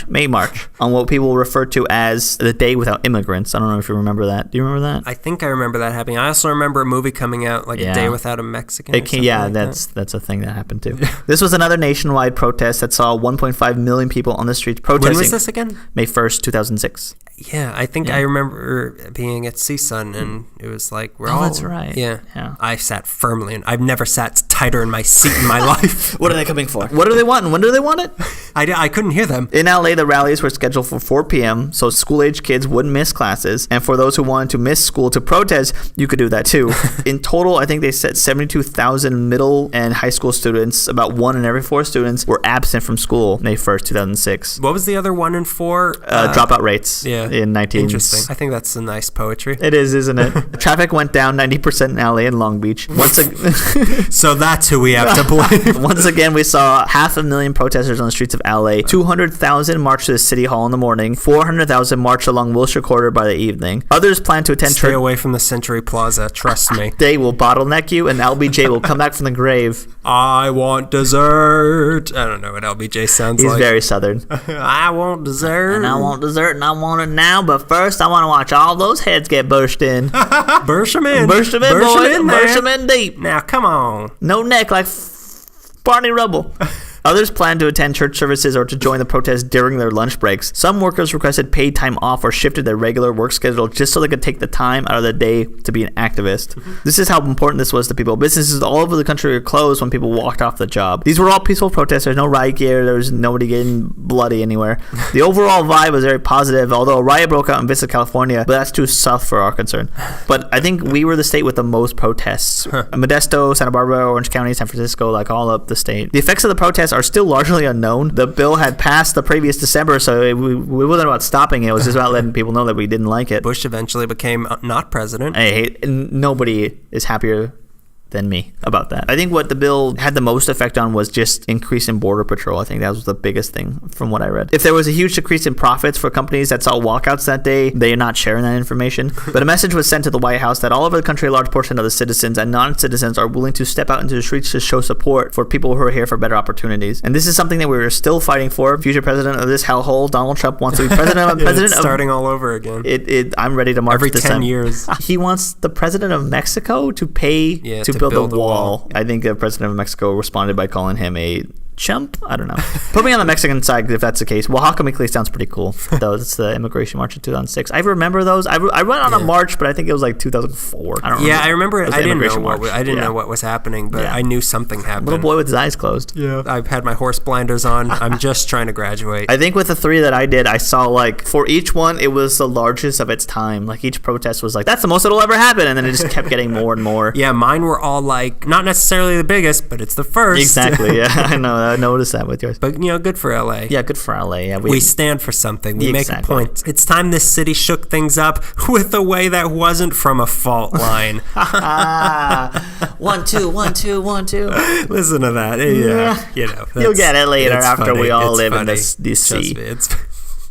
May March, on what people refer to as the Day Without Immigrants. I don't know if you remember that. Do you remember that? I think I remember that happening. I also remember a movie coming out like A Day Without a Mexican. That's a thing that happened too. This was another nationwide protest that saw 1.5 million people on the streets protesting. When was this again? May 1st, 2006. Yeah, I think I remember being at CSUN, and it was like, that's right. Yeah. I sat firmly, and I've never sat tighter in my seat in my life. What are they coming for? What do they want, and when do they want it? I couldn't hear them. In LA, the rallies were scheduled for 4 p.m., so school-age kids wouldn't miss classes, and for those who wanted to miss school to protest, you could do that too. In total, I think they said 72,000 middle and high school students, about 1 in every 4 students, were absent from school May 1st, 2006. What was the other 1 in 4? Dropout rates. Yeah. In 19... Interesting. I think that's some nice poetry. It is, isn't it? Traffic went down 90% in LA and Long Beach. So that's who we have to blame. Once again, we saw 500,000 protesters on the streets of LA. 200,000 marched to the City Hall in the morning. 400,000 marched along Wilshire Corridor by the evening. Others plan to attend Stay away from the Century Plaza, trust me. They will bottleneck you, and LBJ will come back from the grave. I want dessert. I don't know what LBJ sounds like. He's very southern. I want dessert. And I want dessert, and I want it now, but first I want to watch all those heads get burst in. Burst them in. Burst them in, boys. Burst them in deep. Now, come on. No neck like Barney Rubble. Others planned to attend church services or to join the protest during their lunch breaks. Some workers requested paid time off or shifted their regular work schedule just so they could take the time out of the day to be an activist. This is how important this was to people. Businesses all over the country were closed when people walked off the job. These were all peaceful protests. There's no riot gear. There was nobody getting bloody anywhere. The overall vibe was very positive, although a riot broke out in Vista, California, but that's too south for our concern. But I think we were the state with the most protests. Modesto, Santa Barbara, Orange County, San Francisco, like all up the state. The effects of the protests are still largely unknown. The bill had passed the previous December, so we wasn't about stopping it. It was just about letting people know that we didn't like it. Bush eventually became not president. Nobody is happier than me about that. I think what the bill had the most effect on was just increase in border patrol. I think that was the biggest thing from what I read. If there was a huge decrease in profits for companies that saw walkouts that day, they are not sharing that information. But a message was sent to the White House that all over the country, a large portion of the citizens and non-citizens are willing to step out into the streets to show support for people who are here for better opportunities. And this is something that we're still fighting for. Future president of this hellhole, Donald Trump, wants to be president of starting all over again. I'm ready to march every this 10 time. years. He wants the president of Mexico to pay to build a wall. I think the president of Mexico responded by calling him a chump? I don't know. Put me on the Mexican side if that's the case. Oaxaca Mictli sounds pretty cool, though. It's the immigration march in 2006. I remember those. I went on a march, but I think it was like 2004. I don't remember. Yeah, I remember it. I didn't know what was happening, but I knew something happened. Little boy with his eyes closed. Yeah. I've had my horse blinders on. I'm just trying to graduate. I think with the 3 that I did, I saw like for each one, it was the largest of its time. Like each protest was like, that's the most that'll ever happen. And then it just kept getting more and more. Yeah, mine were all like, not necessarily the biggest, but it's the first. Exactly. Yeah, I know. I noticed that with yours. But, good for LA. Yeah, good for LA. Yeah, we stand for something. We make a point. It's time this city shook things up with a way that wasn't from a fault line. 1, 2, 1, 2, 1, 2. Listen to that. Yeah. You'll get it later after funny. We all live in this sea.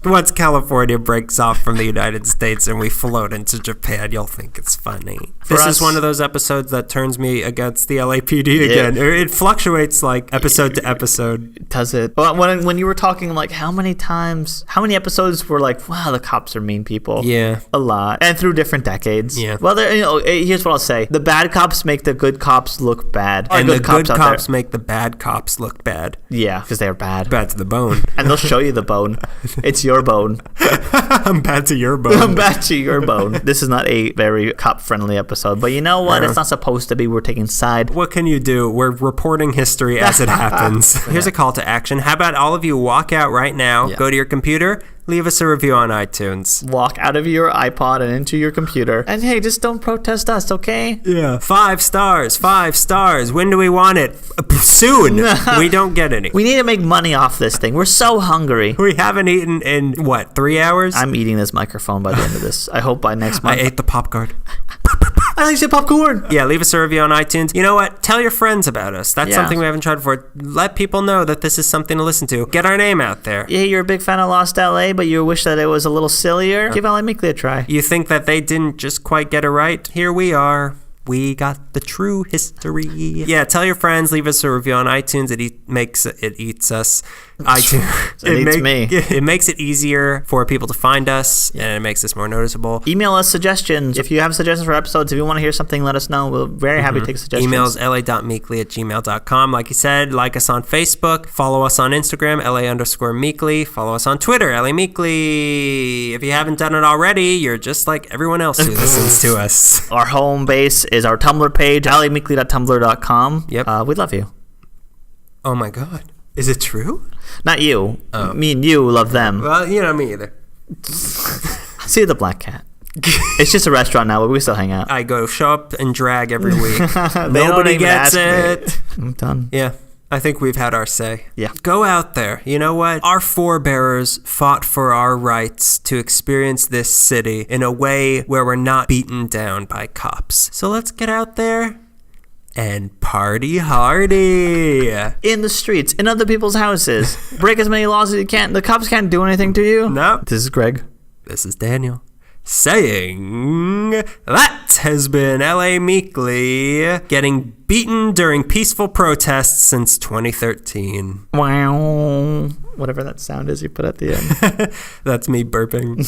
Once California breaks off from the United States and we float into Japan, you'll think it's funny. This is one of those episodes that turns me against the LAPD again. It fluctuates like episode to episode. Does it? But when you were talking, like, how many episodes were like, wow, the cops are mean people? Yeah. A lot. And through different decades. Yeah. Well, here's what I'll say. The bad cops make the good cops look bad. And the good cops make the bad cops look bad. Yeah, because they're bad. Bad to the bone. And they'll show you the bone. It's your bone. I'm bad to your bone. I'm bad to your bone. This is not a very cop-friendly episode, but you know what? It's not supposed to be. We're taking side. What can you do? We're reporting history as it happens. Here's a call to action. How about all of you walk out right now, go to your computer, leave us a review on iTunes. Walk out of your iPod and into your computer. And hey, just don't protest us, okay? Yeah. 5 stars. 5 stars. When do we want it? Soon. We don't get any. We need to make money off this thing. We're so hungry. We haven't eaten in, 3 hours? I'm eating this microphone by the end of this. I hope by next month. I ate the popcorn. I like to say popcorn. Yeah, leave us a review on iTunes. You know what? Tell your friends about us. That's something we haven't tried before. Let people know that this is something to listen to. Get our name out there. Yeah, you're a big fan of Lost LA, but you wish that it was a little sillier. Give LA Meekly a try. You think that they didn't just quite get it right? Here we are. We got the true history. Yeah, tell your friends. Leave us a review on iTunes. It eats us. iTunes. It makes it easier for people to find us, and it makes us more noticeable. Email us suggestions. If you have suggestions for episodes, if you want to hear something, let us know. We're very happy to take suggestions. Emails la.meekly@gmail.com. Like you said, like us on Facebook. Follow us on Instagram, LA_Meekly. Follow us on Twitter, LA Meekly. If you haven't done it already, you're just like everyone else who listens to us. Our home base is our Tumblr page, lameekly.tumblr.com. Yep. We love you. Oh my God. Is it true? Not you. Me and you love them. Well, me either. See you at the Black Cat. It's just a restaurant now, but we still hang out. I go show up and drag every week. Nobody gets it. I'm done. Yeah. I think we've had our say. Yeah. Go out there. You know what? Our forebears fought for our rights to experience this city in a way where we're not beaten down by cops. So let's get out there and party hardy. In the streets, in other people's houses. Break as many laws as you can. The cops can't do anything to you. No. This is Greg. This is Daniel. Saying that has been LA Meekly getting beaten during peaceful protests since 2013. Wow. Whatever that sound is you put at the end. That's me burping.